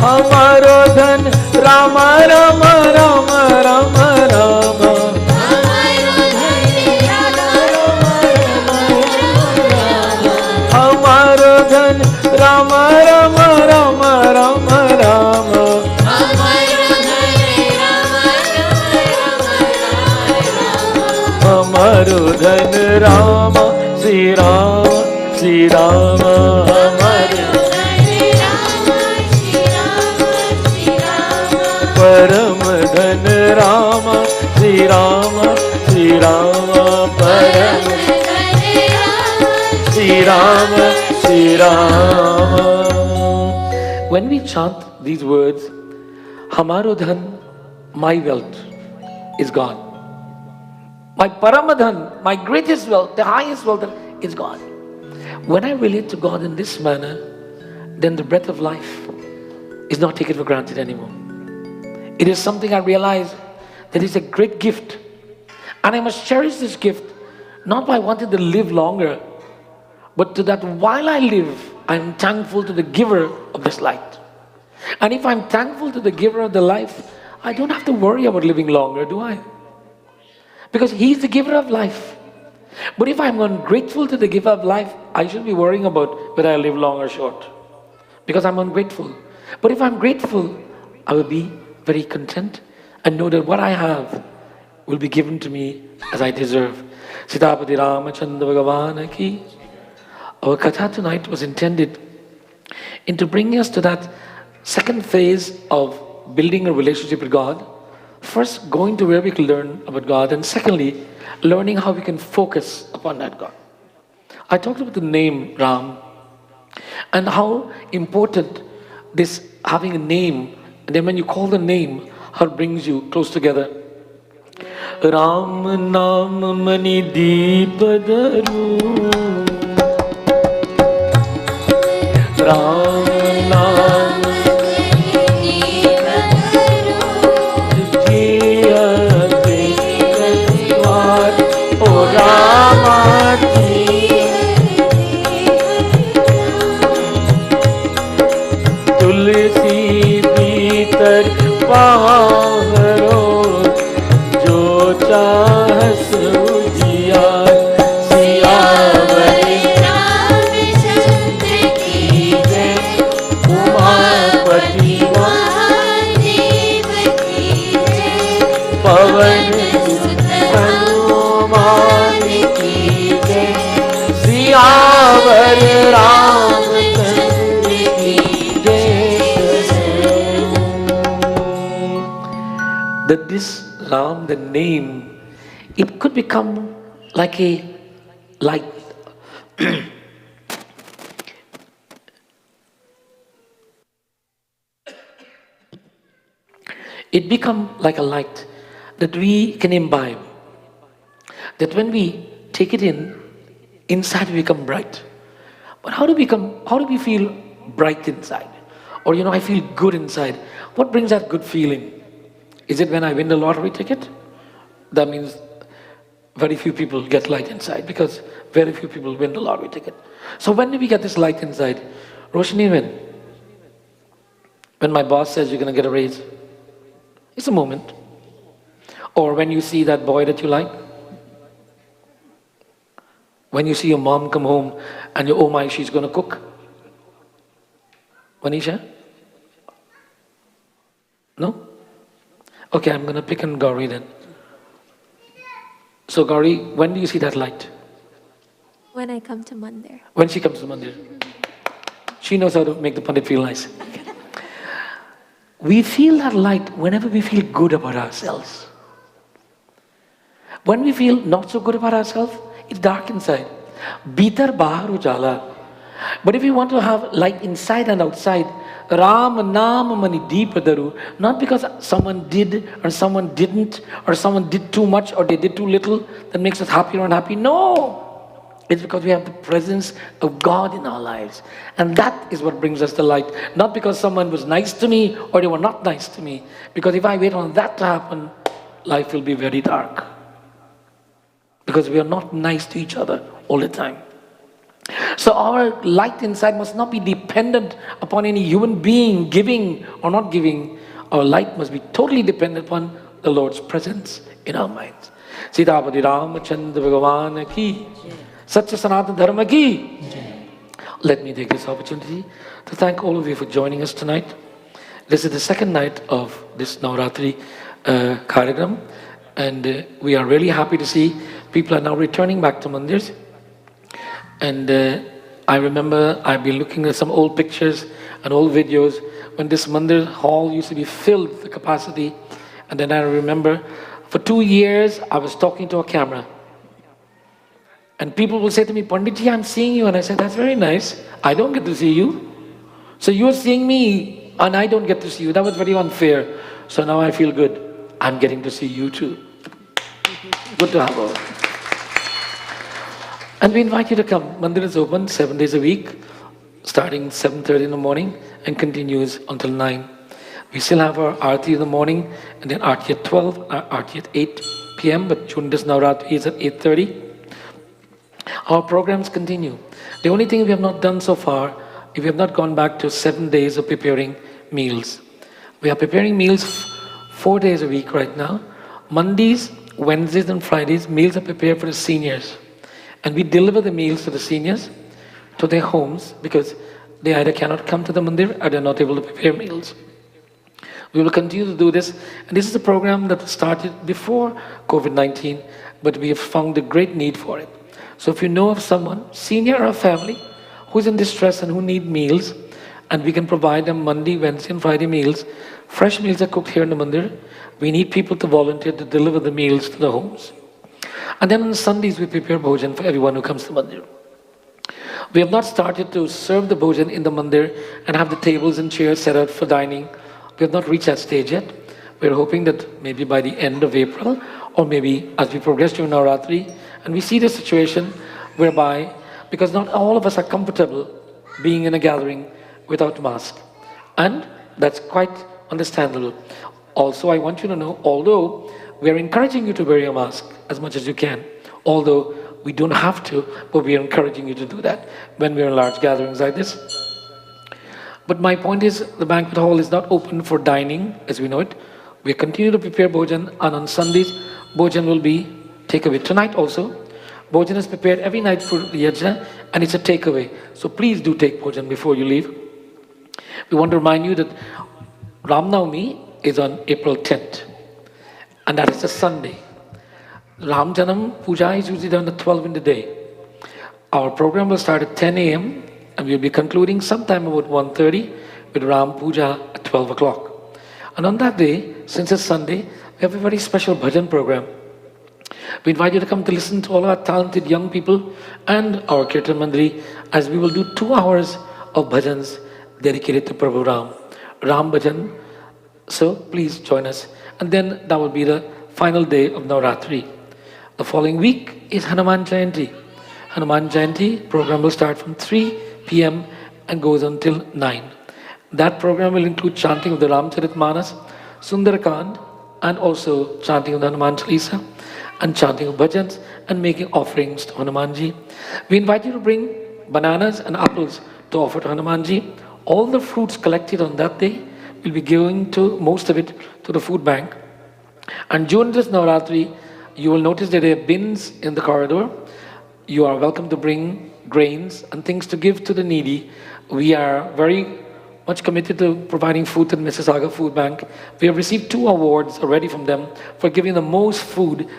Hamaru Dhan Rama, Rama, Rama, Rama, Rama. Rama Rama Rama Rama Rama Hamaru Dhan Rama Sri Rama Sri Rama Hamaru Param Dhan Rama Sri Rama Sri Rama Param Sri Rama Sri Rama. When we chant these words, Hamaru Dhan, my wealth, is God. My Paramadhan, my greatest wealth, the highest wealth is God. When I relate to God in this manner, then the breath of life is not taken for granted anymore. It is something I realize that is a great gift. And I must cherish this gift, not by wanting to live longer, but to that while I live, I'm thankful to the giver of this light. And if I'm thankful to the giver of the life, I don't have to worry about living longer, do I? Because He's the giver of life. But if I'm ungrateful to the giver of life, I should be worrying about whether I live long or short, because I'm ungrateful. But if I'm grateful, I will be very content and know that what I have will be given to me as I deserve. Sitapati Ramachandra Bhagavan ki. Our katha tonight was intended into bringing us to that second phase of building a relationship with God. First, going to where we can learn about God, and secondly, learning how we can focus upon that God. I talked about the name Ram and how important this having a name, and then when you call the name, how it brings you close together. Ram Nam Mani Deepadaru, Ram Nam Jiya Deshwar, O Rama Tulsi Bhitar Paharo, Jo Chahas Ujiyar, Siyavar Ramchandra की जय Umapati Mahadev की जय Pavan सुत Hanuman ki jai, Siyavar Ramchandra ki jai. That this Ram, the name, it could become like a light. It become like a light that we can imbibe. That when we take it in, inside we become bright. But how do we feel bright inside? Or I feel good inside. What brings that good feeling? Is it when I win the lottery ticket? That means very few people get light inside, because very few people win the lottery ticket. So when do we get this light inside? Roshni, when my boss says you're going to get a raise, it's a moment. Or when you see that boy that you like. When you see your mom come home and you, oh my, she's going to cook. Manisha? No? Okay, I'm going to pick on Gauri then. So Gauri, when do you see that light? When I come to Mandir. When she comes to Mandir. She knows how to make the Pandit feel nice. We feel that light whenever we feel good about ourselves. When we feel not so good about ourselves, it's dark inside. Bhitar bahar ujala. But if we want to have light inside and outside, Ram Nam Mani Deepadaru, not because someone did or someone didn't, or someone did too much or they did too little, that makes us happy or unhappy. No! It's because we have the presence of God in our lives. And that is what brings us the light. Not because someone was nice to me or they were not nice to me. Because if I wait on that to happen, life will be very dark. Because we are not nice to each other all the time. So our light inside must not be dependent upon any human being giving or not giving. Our light must be totally dependent upon the Lord's presence in our minds. Sitapati Ramachandra Bhagavan ki, Satya Sanatana Dharma ki. Let me take this opportunity to thank all of you for joining us tonight. This is the second night of this Navratri Karigram, and we are really happy to see people are now returning back to Mandirs. And I remember I've been looking at some old pictures and old videos when this Mandir hall used to be filled with the capacity. And then I remember for 2 years I was talking to a camera. And people will say to me, Panditji, I'm seeing you. And I said, that's very nice. I don't get to see you. So you're seeing me and I don't get to see you. That was very unfair. So now I feel good. I'm getting to see you too. Good to have all. And we invite you to come. Mandir is open 7 days a week, starting 7:30 in the morning and continues until 9. We still have our Aarti in the morning, and then Aarti at 12, Aarti at 8 p.m. But during this Navratri is at 8:30. Our programs continue. The only thing we have not done so far, we have not gone back to 7 days of preparing meals. We are preparing meals 4 days a week right now. Mondays, Wednesdays and Fridays, meals are prepared for the seniors. And we deliver the meals to the seniors to their homes because they either cannot come to the mandir or they're not able to prepare meals. We will continue to do this, and this is a program that was started before COVID-19, but we have found a great need for it. So if you know of someone, senior or family, who's in distress and who need meals, and we can provide them Monday, Wednesday and Friday meals, fresh meals are cooked here in the mandir. We need people to volunteer to deliver the meals to the homes. And then on Sundays, we prepare bhojan for everyone who comes to mandir. We have not started to serve the bhojan in the mandir and have the tables and chairs set out for dining. We have not reached that stage yet. We're hoping that maybe by the end of April, or maybe as we progress during Navratri, and we see the situation whereby, because not all of us are comfortable being in a gathering without mask. And that's quite understandable. Also, I want you to know, although we are encouraging you to wear your mask as much as you can, although we don't have to, but we are encouraging you to do that when we are in large gatherings like this. But my point is, the banquet hall is not open for dining as we know it. We continue to prepare bhojan, and on Sundays, bhojan will be takeaway. Tonight also, bhojan is prepared every night for the yajna, and it's a takeaway. So please do take bhojan before you leave. We want to remind you that Ram Navami is on April 10th, and that is a Sunday. Ram Janam Puja is usually done at 12 in the day. Our program will start at 10 a.m. and we'll be concluding sometime about 1:30 with Ram Puja at 12 o'clock. And on that day, since it's Sunday, we have a very special bhajan program. We invite you to come to listen to all our talented young people and our Kirtan Mandri, as we will do 2 hours of bhajans dedicated to Prabhu Ram. Ram Bhajan. So please join us. And then that will be the final day of Navratri. The following week is Hanuman Jayanti. Hanuman Jayanti program will start from 3 p.m. and goes until 9. That program will include chanting of the Ramcharitmanas, Sundarakand, and also chanting of the Hanuman Chalisa, and chanting of bhajans, and making offerings to Hanumanji. We invite you to bring bananas and apples to offer to Hanumanji. All the fruits collected on that day will be going to, most of it, to the food bank. And during this Navratri, you will notice that there are bins in the corridor. You are welcome to bring grains and things to give to the needy. We are very much committed to providing food to the Mississauga Food Bank. We have received 2 awards already from them for giving the most food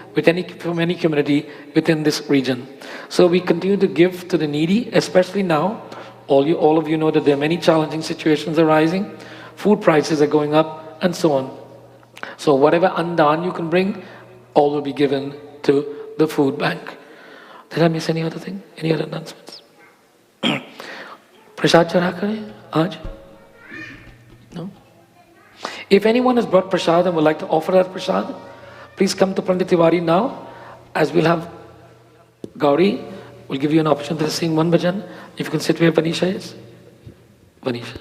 from any community within this region. So we continue to give to the needy, especially now. All of you know that there are many challenging situations arising. Food prices are going up and so on. So whatever andan you can bring, all will be given to the food bank. Did I miss any other thing? Any other announcements? Prasad chara kare aaj? No? If anyone has brought prasad and would like to offer that prasad, please come to Pandit Tiwari now, as we'll have Gauri will give you an opportunity to sing one bhajan. If you can sit where Vanisha is. Vanisha.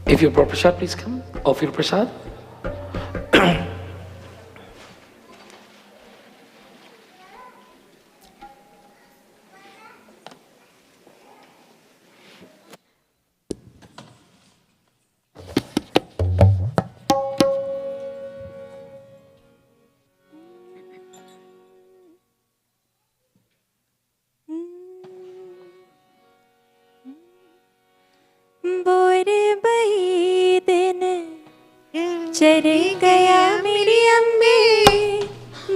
If you brought prasad, please come. Offer your prasad. बोरे बही दिन चरे गया मेरी अम्बे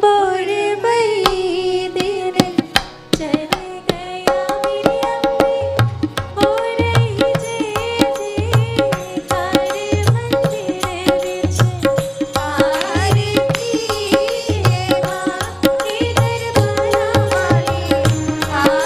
बोरे बही दिन चरे गया मेरी अम्बे हो रही जे तारे मंदिर विच आरती है मां के दरबारा वाली आरती है मां के वाली आरती है मां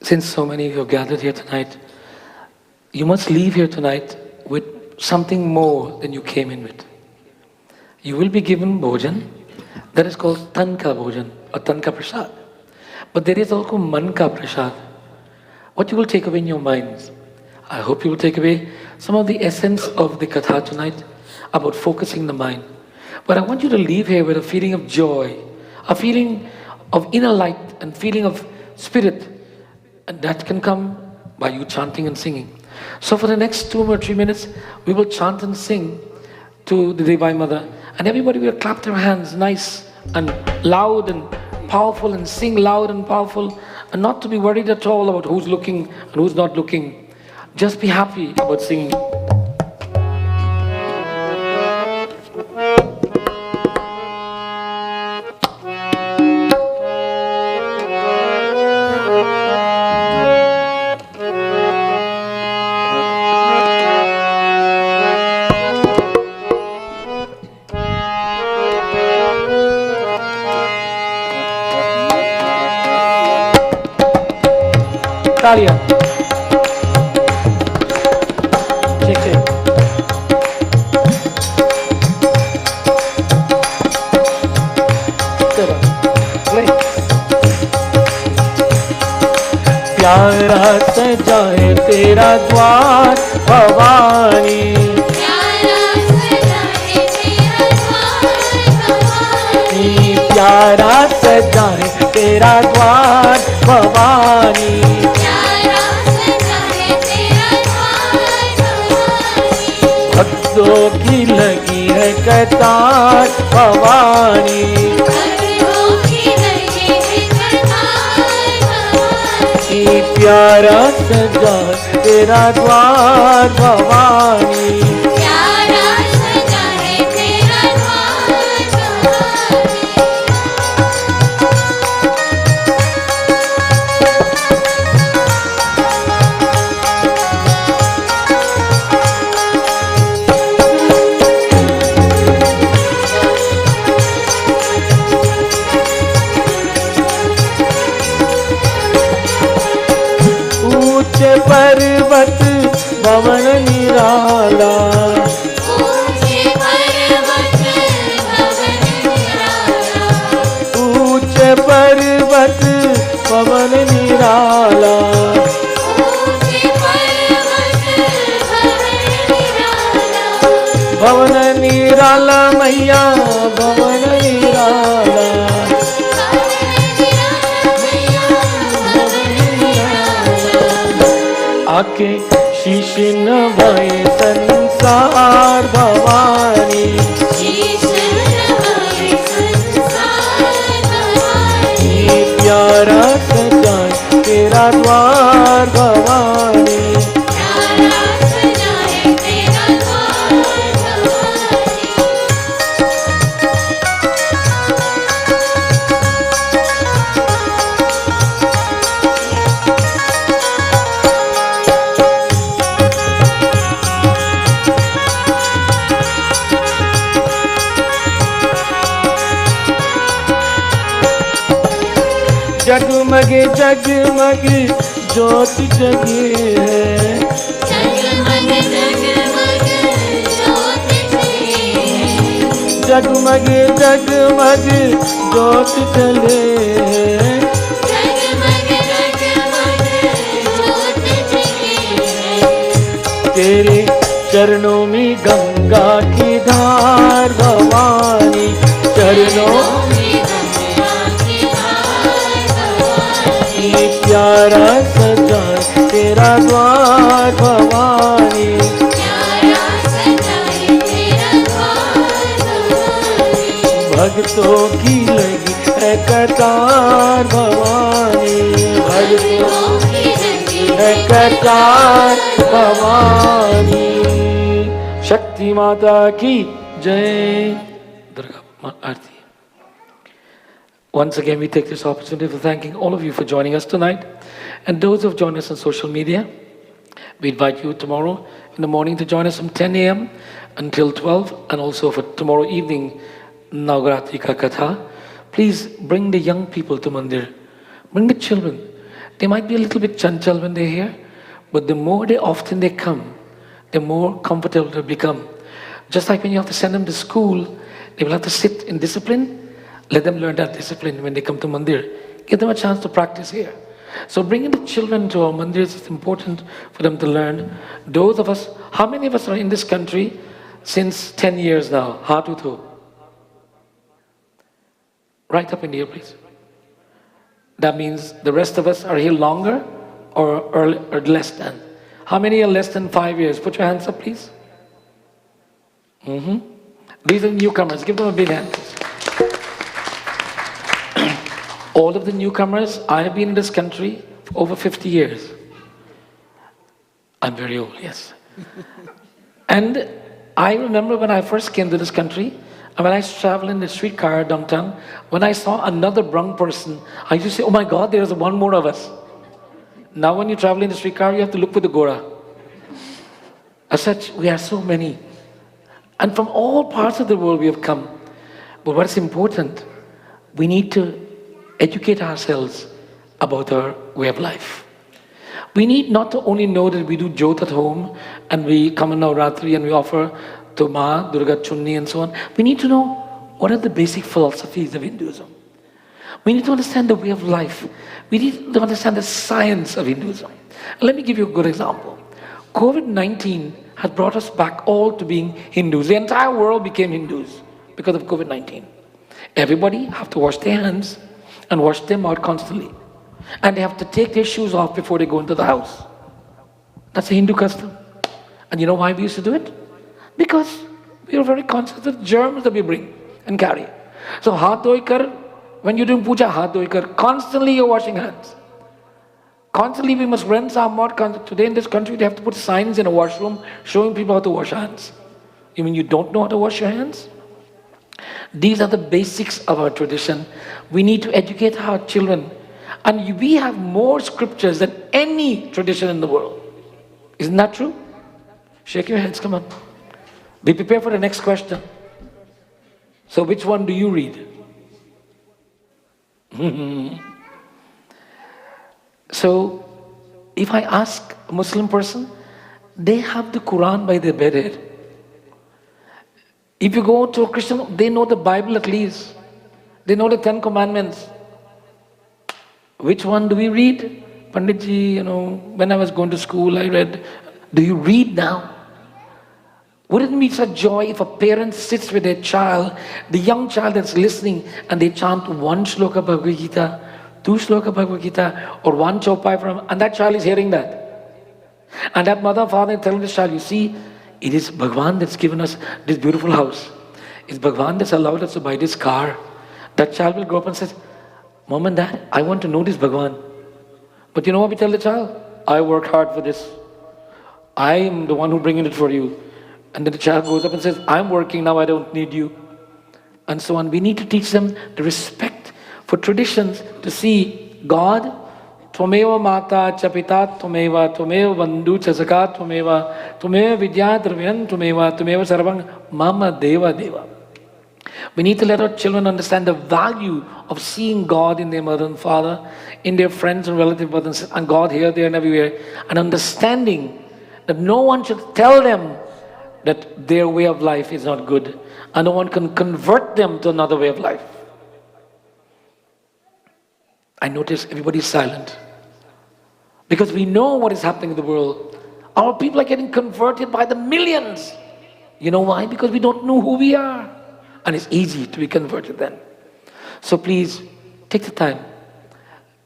Since so many of you have gathered here tonight, you must leave here tonight with something more than you came in with. You will be given bhojan, that is called Tanka bhojan or Tanka prasad. But there is also Manka prasad. What you will take away in your minds. I hope you will take away some of the essence of the katha tonight about focusing the mind. But I want you to leave here with a feeling of joy, a feeling of inner light and feeling of spirit. And that can come by you chanting and singing. So for the next 2 or 3 minutes, we will chant and sing to the Divine Mother. And everybody will clap their hands nice and loud and powerful and sing loud and powerful. And not to be worried at all about who's looking and who's not looking. Just be happy about singing. Talia. Check, check. चलो, play. प्यारा सजाए तेरा द्वार भवानी, प्यारा सजाए तेरा द्वार भवानी, भक्तों की लगी है कतार भवानी, प्यारा सजा तेरा द्वार भवानी, पर्वत भवन निराला, ऊंचे पर्वत भवन निराला, भवन निराला मैया भवन निराला, आके शीश नवाए संसार भवानी, प्यारा सजाए तेरा द्वार भवानी, जगमग जगमग ज्योत जगी है, जगमग जगमग ज्योत जले, तेरे चरणों में गंगा की धार भवानी, चरणों प्यारा सजा तेरा द्वार भवानी, भक्तों की लगी है कतार भवानी, भक्तों की लगी है कतार भवानी। शक्ति माता की जय। दुर्गा आरती। Once again, we take this opportunity for thanking all of you for joining us tonight. And those who have joined us on social media, we invite you tomorrow in the morning to join us from 10 a.m. until 12, and also for tomorrow evening, Navratri ka Katha. Please bring the young people to Mandir. Bring the children. They might be a little bit chanchal when they're here, but the more often they come, the more comfortable they become. Just like when you have to send them to school, they will have to sit in discipline. Let them learn that discipline when they come to Mandir. Give them a chance to practice here. So bringing the children to our mandirs is important for them to learn. Those of us, how many of us are in this country since 10 years now? Heart with who? Right up in the air, please. That means the rest of us are here longer or less than. How many are less than 5 years? Put your hands up, please. These are newcomers. Give them a big hand. All of the newcomers, I have been in this country for over 50 years. I'm very old, yes. And I remember when I first came to this country, and when I traveled in the streetcar downtown, when I saw another brown person, I used to say, oh my God, there's one more of us. Now when you travel in the streetcar, you have to look for the Gora. As such, we are so many. And from all parts of the world we have come. But what's important, we need to educate ourselves about our way of life. We need not to only know that we do Jyot at home and we come on Navratri and we offer to Ma, Durga, Chunni and so on. We need to know what are the basic philosophies of Hinduism. We need to understand the way of life. We need to understand the science of Hinduism. And let me give you a good example. COVID-19 has brought us back all to being Hindus. The entire world became Hindus because of COVID-19. Everybody have to wash their hands and wash them out constantly. And they have to take their shoes off before they go into the house. That's a Hindu custom. And you know why we used to do it? Because we are very conscious of the germs that we bring and carry. So haath dhoi kar, when you're doing puja, haath dhoi kar, constantly you're washing hands. Constantly we must rinse our mouth. Today in this country they have to put signs in a washroom showing people how to wash hands. You mean you don't know how to wash your hands? These are the basics of our tradition. We need to educate our children. And we have more scriptures than any tradition in the world. Isn't that true? Shake your heads, come on. Be prepared for the next question. So which one do you read? So if I ask a Muslim person, they have the Quran by their bedhead. If you go to a Christian, they know the Bible at least. They know the 10 Commandments. Which one do we read? Panditji, when I was going to school, I read. Do you read now? Wouldn't it be such joy if a parent sits with their child, the young child that's listening, and they chant one shloka Bhagavad Gita, 2 shloka Bhagavad Gita, or 1 chopai from, and that child is hearing that. And that mother and father telling the child, you see, it is Bhagwan that's given us this beautiful house. It's Bhagwan that's allowed us to buy this car. That child will grow up and says, Mom and Dad, I want to know this Bhagwan. But you know what we tell the child? I worked hard for this. I am the one who bringing it for you. And then the child goes up and says, I'm working now, I don't need you. And so on. We need to teach them the respect for traditions to see God, Tvameva Mata Chapita Tvameva, Tvameva Bandhu Chasaka Tvameva, Tvameva Vidya Dravyan Tvameva, Tvameva Sarvang Mama Deva Deva. We need to let our children understand the value of seeing God in their mother and father, in their friends and relatives, brothers, and God here, there and everywhere, and understanding that no one should tell them that their way of life is not good, and no one can convert them to another way of life. I notice everybody's silent because we know what is happening in the world. Our people are getting converted by the millions. You know why? Because we don't know who we are, and it's easy to be converted then. So please take the time.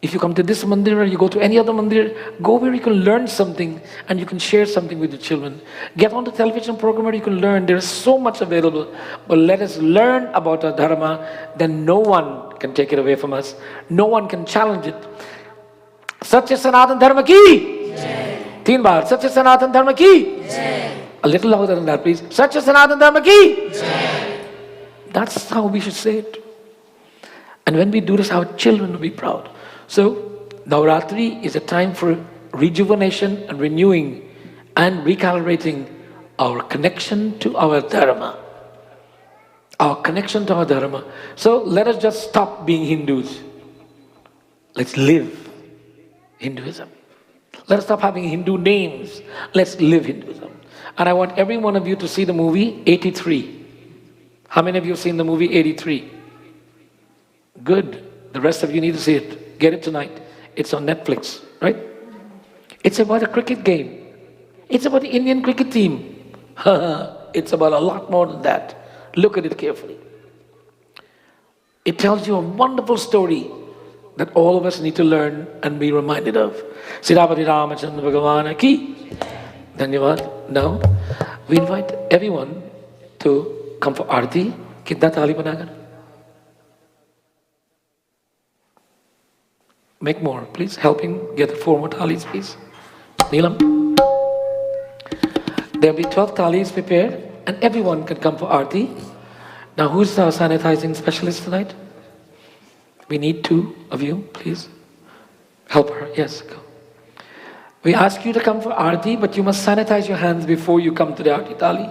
If you come to this mandir or you go to any other mandir, go where you can learn something and you can share something with your children. Get on the television program where you can learn. There is so much available. But let us learn about our dharma. Then no one can take it away from us. No one can challenge it. Satya Sanatan Dharma ki! Teen baar. Satya Sanatan Dharma ki! A little louder than that, please. Satya Sanatan Dharma ki! That's how we should say it. And when we do this, our children will be proud. So, Navratri is a time for rejuvenation and renewing and recalibrating our connection to our dharma. our connection to our dharma. So let us just stop being Hindus. Let's live Hinduism. Let us stop having Hindu names. Let's live Hinduism. And I want every one of you to see the movie 83. How many of you have seen the movie 83? Good. The rest of you need to see it. Get it tonight. It's on Netflix, right? It's about a cricket game. It's about the Indian cricket team. It's about a lot more than that. Look at it carefully. It tells you a wonderful story that all of us need to learn and be reminded of. Sirapati Ramachandra Bhagavana ki. Dhanyavad. Now, we invite everyone to come for Aarti. Kitna thali banagar? Make more, please. Helping get 4 more thalis, please. Neelam. There will be 12 thalis prepared, and everyone can come for Aarti. Now, who's our sanitizing specialist tonight? We need 2 of you, please. Help her. Yes, go. We ask you to come for Aarti, but you must sanitize your hands before you come to the Aarti Thali.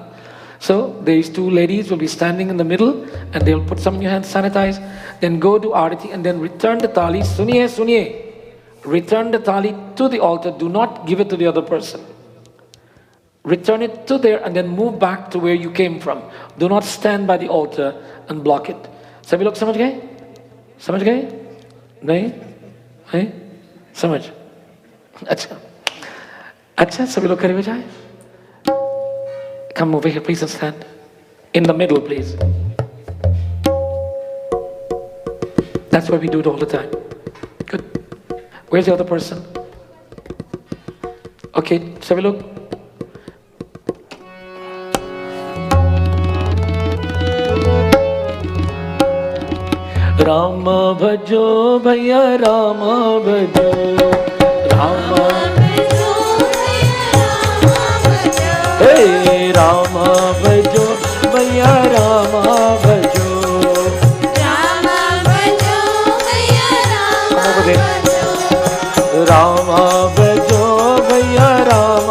So, these 2 ladies will be standing in the middle, and they'll put some in your hands, sanitize, then go to Aarti, and then return the Thali. Suniye, suniye. Return the Thali to the altar. Do not give it to the other person. Return it to there, and then move back to where you came from. Do not stand by the altar and block it. Sabhi log samajh gaye? समझ गए? नहीं? नहीं? समझ? अच्छा. अच्छा, सभी लोग खड़े हो जाए. Come over here, please, and stand. In the middle, please. That's why we do it all the time. Good. Where's the other person? Okay, सभी लोग. राम भजो भैया राम भजो राम हे राम भजो भैया राम भजो राम भजो भैया राम भजो राम भजो भैया राम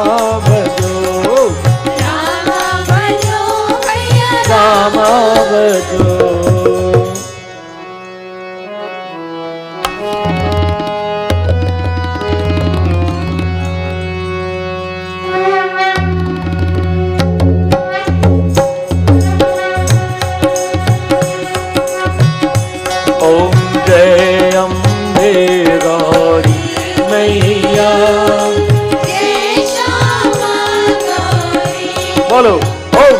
भजो राम भजो बोलो ओम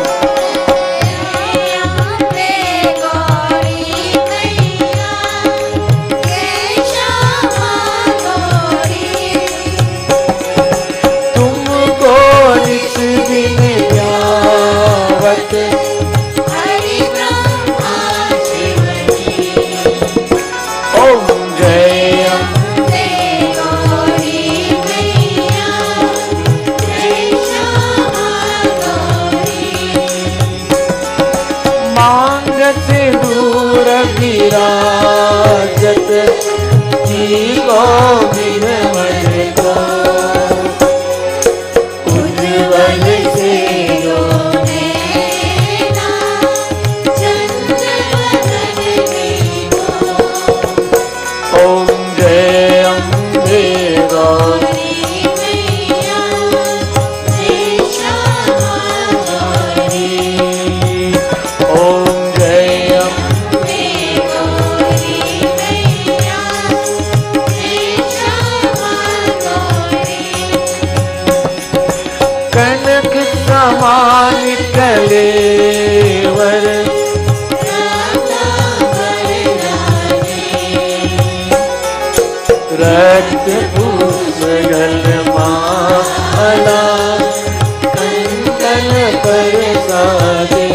तुमको नित दिन ध्यावत हरि ब्रह्मा शिवजी ओम जय अम्बे गौरी मैया जय श्यामा मांगत दूर विराजत जी को बिनमन को उज्ज्वल से रोनेना चंचल बदन को ओम जय अम्बे गौरी मैया जय श्यामा गौरी ओम जय अम्बे गौरी मैया जय श्यामा गौरी कनक समान कलेवर रक्त पुष्पगल माला कंकन पर सादे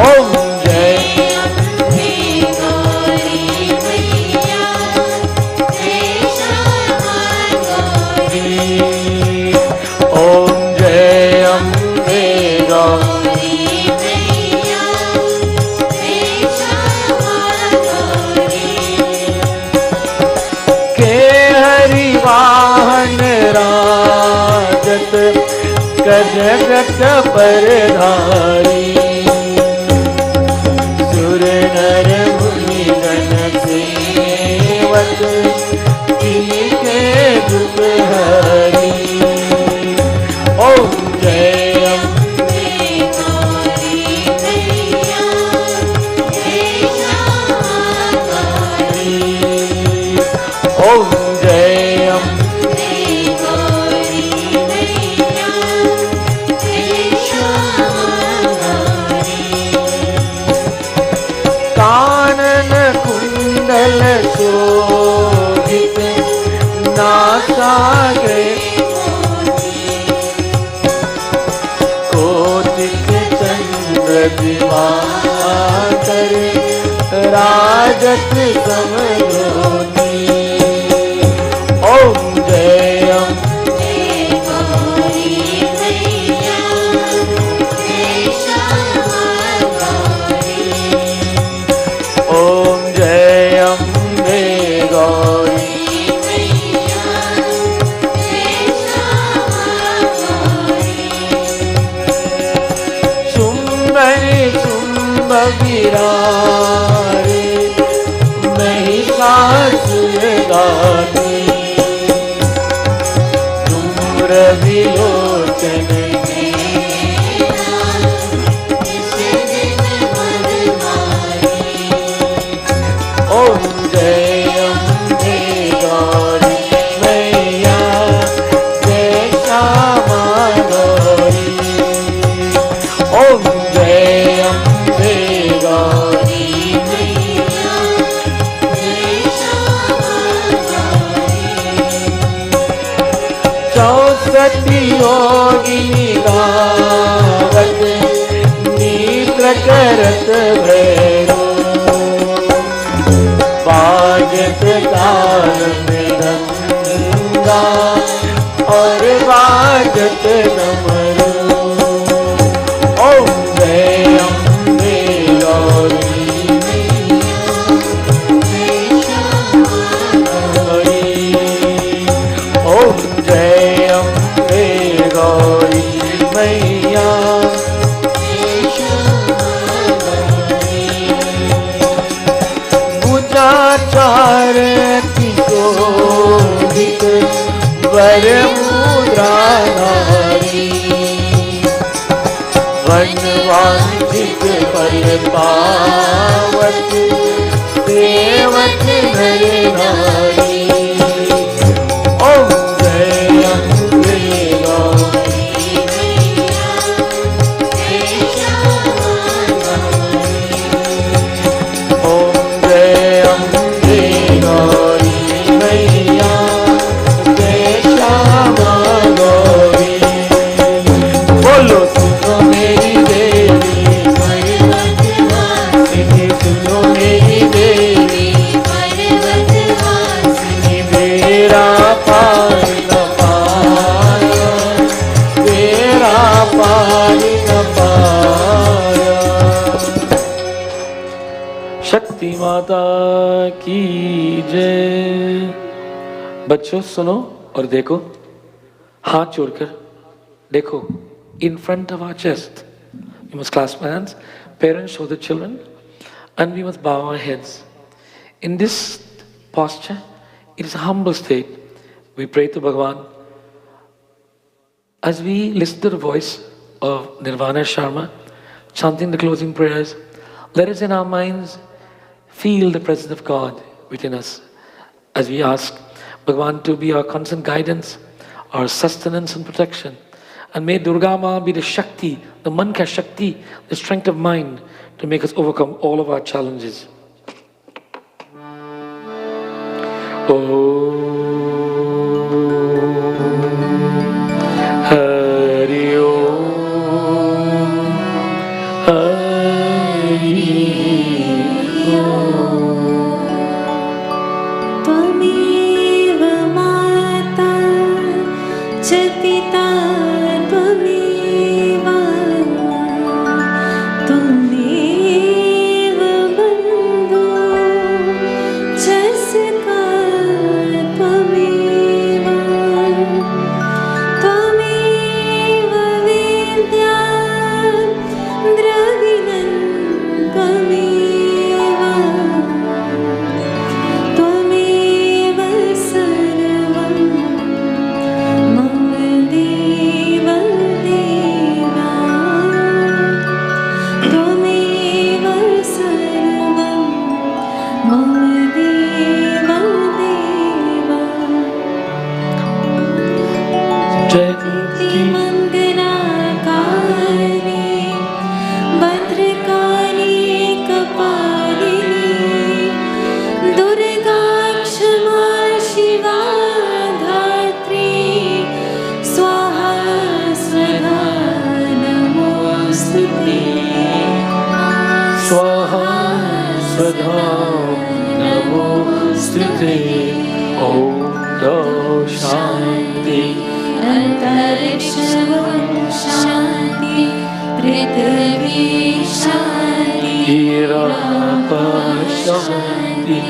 ओम जय अम्बे गौरी मैया जय श्यामा गौरी ओम जय अम्बे गौरी मैया जय श्यामा गौरी के हरि वाहन राजत कर जगत पर धारी शोभित नासाग्रे कोटिक चंद्र दिवाकर राजत समयोति ओम जय अम्बे गौरी मैया जय श्यामा गौरी ओम जय अम्बे गौरी मैया जय श्यामा गौरी सुंदरी सुंब विरारे महिषासुर गाते धूम्र विलोचन ओम जय अम्बे गौरी मैया जय श्यामा गौरी ओम जय अम्बे गौरी मैया जय श्यामा गौरी चौसठी योगिनी गावत नीत्र करत भैरो बाजत ताल मृदंगा और बाजत डमरू ओम जय अम्बे गौरी गौरी ओम जय अम्बे गौरी मैया चार किशोभित वर मुद्रा नारी वनवांछित फल पावत सेवत नर नारी ओम जय अम्बे गौरी ओम जय अम्बे गौरी मैया जय श्यामा गौरी बोलो सुनो मेरी देवी पर्वतवासिनी सुनो मेरी देवी पर्वतवासिनी मेरा पार न पाया तेरा पार न पाया शक्ति माता की जय। बच्चों सुनो और देखो, हाथ जोड़कर देखो, in front of our chest. We must clasp our hands. Parents show the children, and we must bow our heads. In this posture, it is a humble state. We pray to Bhagavan. As we listen to the voice of Nirvana Sharma, chanting the closing prayers, let us in our minds feel the presence of God within us. As we ask Bhagavan to be our constant guidance, our sustenance and protection. And may Durga Ma be the Shakti, the Man ka Shakti, the strength of mind to make us overcome all of our challenges. Hari Om, Hari त्वमेव माता च पिता त्वमेव त्वमेव बन्धु च सखा त्वमेव त्वमेव विद्या द्रविणं त्वमेव त्वमेव सर्वं मम देव नमस्तुते ओम शांति अंतरिक्षं शान्ति पृथिवी शान्ति ईराप शांति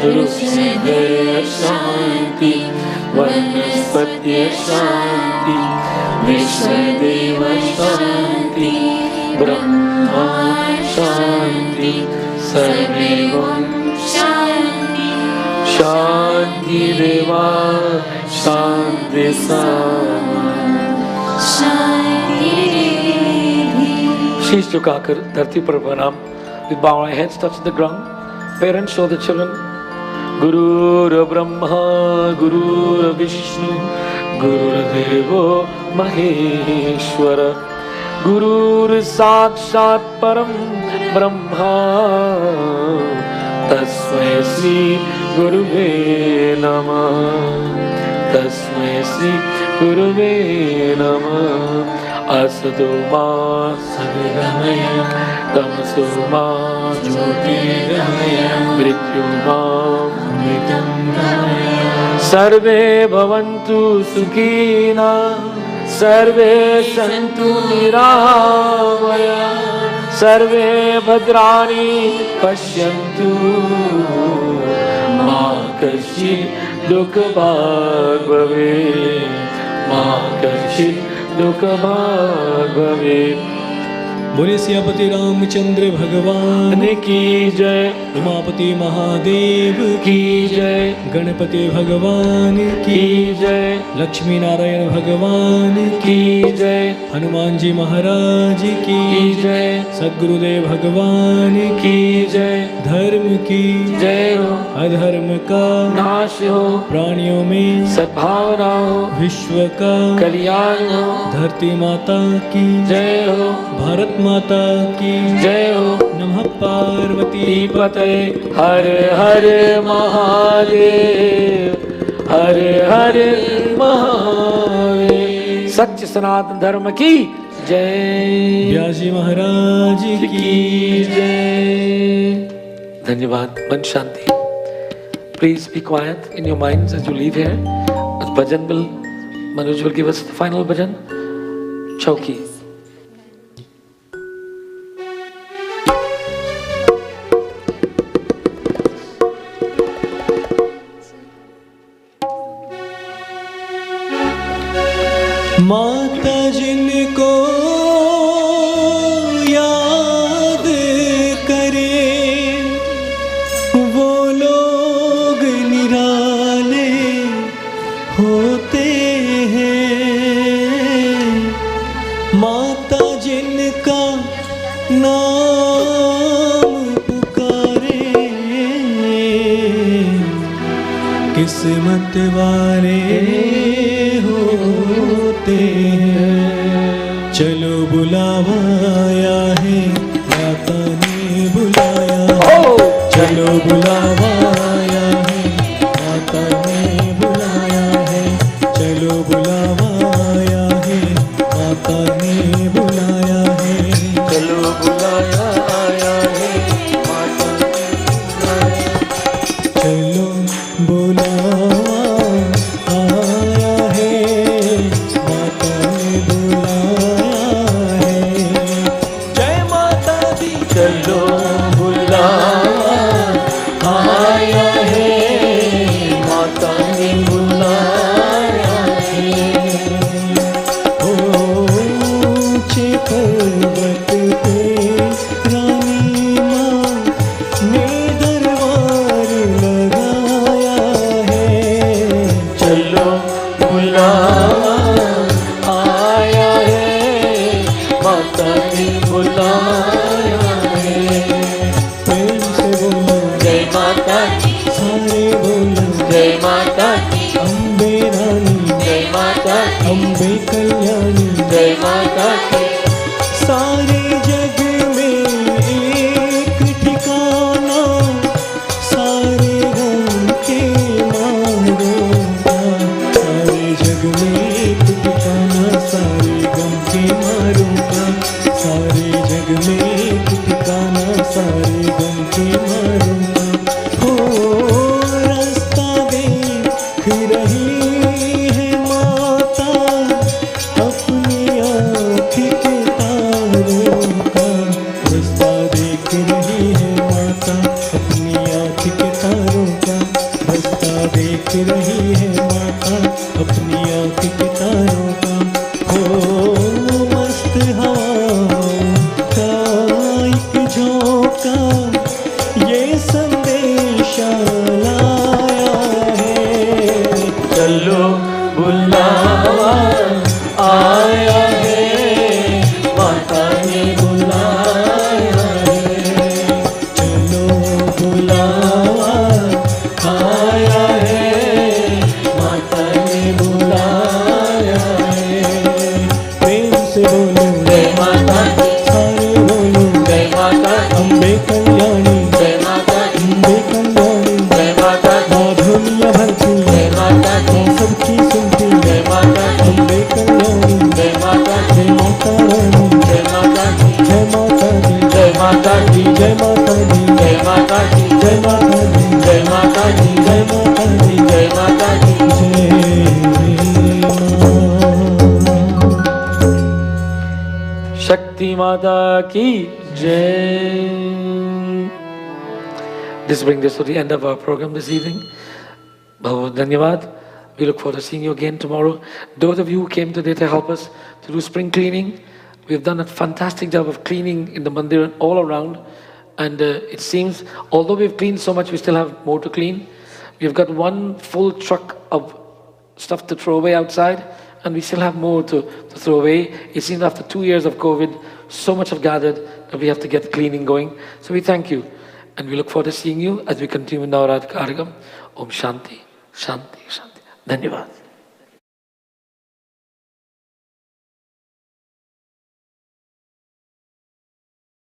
हृदय शांति वनस्पत्य शांति विश्वदेव शांति ब्रह्मा शांति सर्वे शान्ति शांति देवा शांति सामा। शान्ति शीश झुकाकर धरती पर प्रणाम। We bow our heads, touch the ground. Parents show the children. Guru Brahma, Guru Vishnu, Guru Devo Maheshwara, Guru Sakshat Param Brahma, Tasmai Sri Guruve Namah, Tasmai Sri Guruve Namah. Asado ma sadgamaya, tamaso ma jyotirgamaya, mrityu ma amritamgamaya. Sarve bhavantu sukhina, sarve santu niramaya, sarve bhadrani pashyantu, ma kaschit dukha bhag bhavet, ma kaschit दुख भाग भवे। बोले सियापति रामचंद्र भगवान की जय, उमापति महादेव की जय, गणपति भगवान की जय, लक्ष्मी नारायण भगवान की जय, हनुमान जी महाराज की जय, सद्गुरुदेव भगवान की जय, धर्म की जय हो, अधर्म का नाश हो, प्राणियों में सद्भावना हो, विश्व का कल्याण हो, धरती माता की जय हो, भारत माता की जय हो। नमः पार्वती पते हर हर महादेव, हर हर महादेव। सत्य सनातन धर्म की जय, व्यास जी महाराज की जय। धन्यवाद। मन शांति। Please be quiet in your minds as you leave here. Bhajan will, Manoj will give us the final bhajan. Chauki. माता जिनको याद करे वो लोग निराले होते हैं। माता जिनका नाम पुकारे किस्मत वाले होते हैं। चलो बुलावा आया है, माता ने बुलाया है। चलो बुलावा आया है, माता ने बुलाया है। चलो बुलावा आया है, माता ने बुलाया है। चलो बुलाया आया है, माता ने बुलाया। चलो बुलावा आया है, माता ने बुलाया है। जय माता दी। चलो बुलावा आया है, माता ने बुलाया है। ऊंचे पर्वत पे रानी माँ ने दरबार लगाया है। चलो बुलावा आया है, माता ने बुलाया है। प्रेम से बोलो जय माता दी, सारे बोलो जय माता दी, अम्बे रानी, जय माता दी, अम्बे कल्याणी। जय माता दी। सारे जग में एक ठिकाना, सारे गम के मारों का। सारे जग में एक ठिकाना, सारे गम के मारों का। सारे जग में एक ठिकाना, सारे गम के मारों का। हो देख रही है माता अपनी आँख के तारों का। हो मस्त हवाओं का एक झोंका ये संदेशा लाया है। चलो बुलावा आया है, माता ने बुलाया है। चलो बुलावा आया है, माता ने बुलाया है। प्रेम से बोलो जय माता दी, सारे बोलो जय माता दी। अम्बे कल्याणी जय माता दी, अम्बे कल्याणी जय माता दी। माँ दुनिया भरती जय माता दी, सबकी सुनती जय माता दी। अम्बे कल्याणी जय माता दी, जय माता रानी जय माता दी, जय माता दी, जय माता दी, जय माता दी, जय माता दी, जय माता दी, जय माता दी, जय माता दी, जय माता दी, जय माँ। शक्ति माता की जय. This brings us to the end of our program this evening. Bahut Dhanyavad. We look forward to seeing you again tomorrow. Those of you who came today to help us to do spring cleaning, we've done a fantastic job of cleaning in the Mandir all around. And it seems, although we've cleaned so much, we still have more to clean. We've got one full truck of stuff to throw away outside, and we still have more to throw away. It seems after 2 years of COVID, so much have gathered that we have to get cleaning going. So we thank you, and we look forward to seeing you as we continue Navratri Karikam. Om Shanti, Shanti, Shanti. Dhanyavad.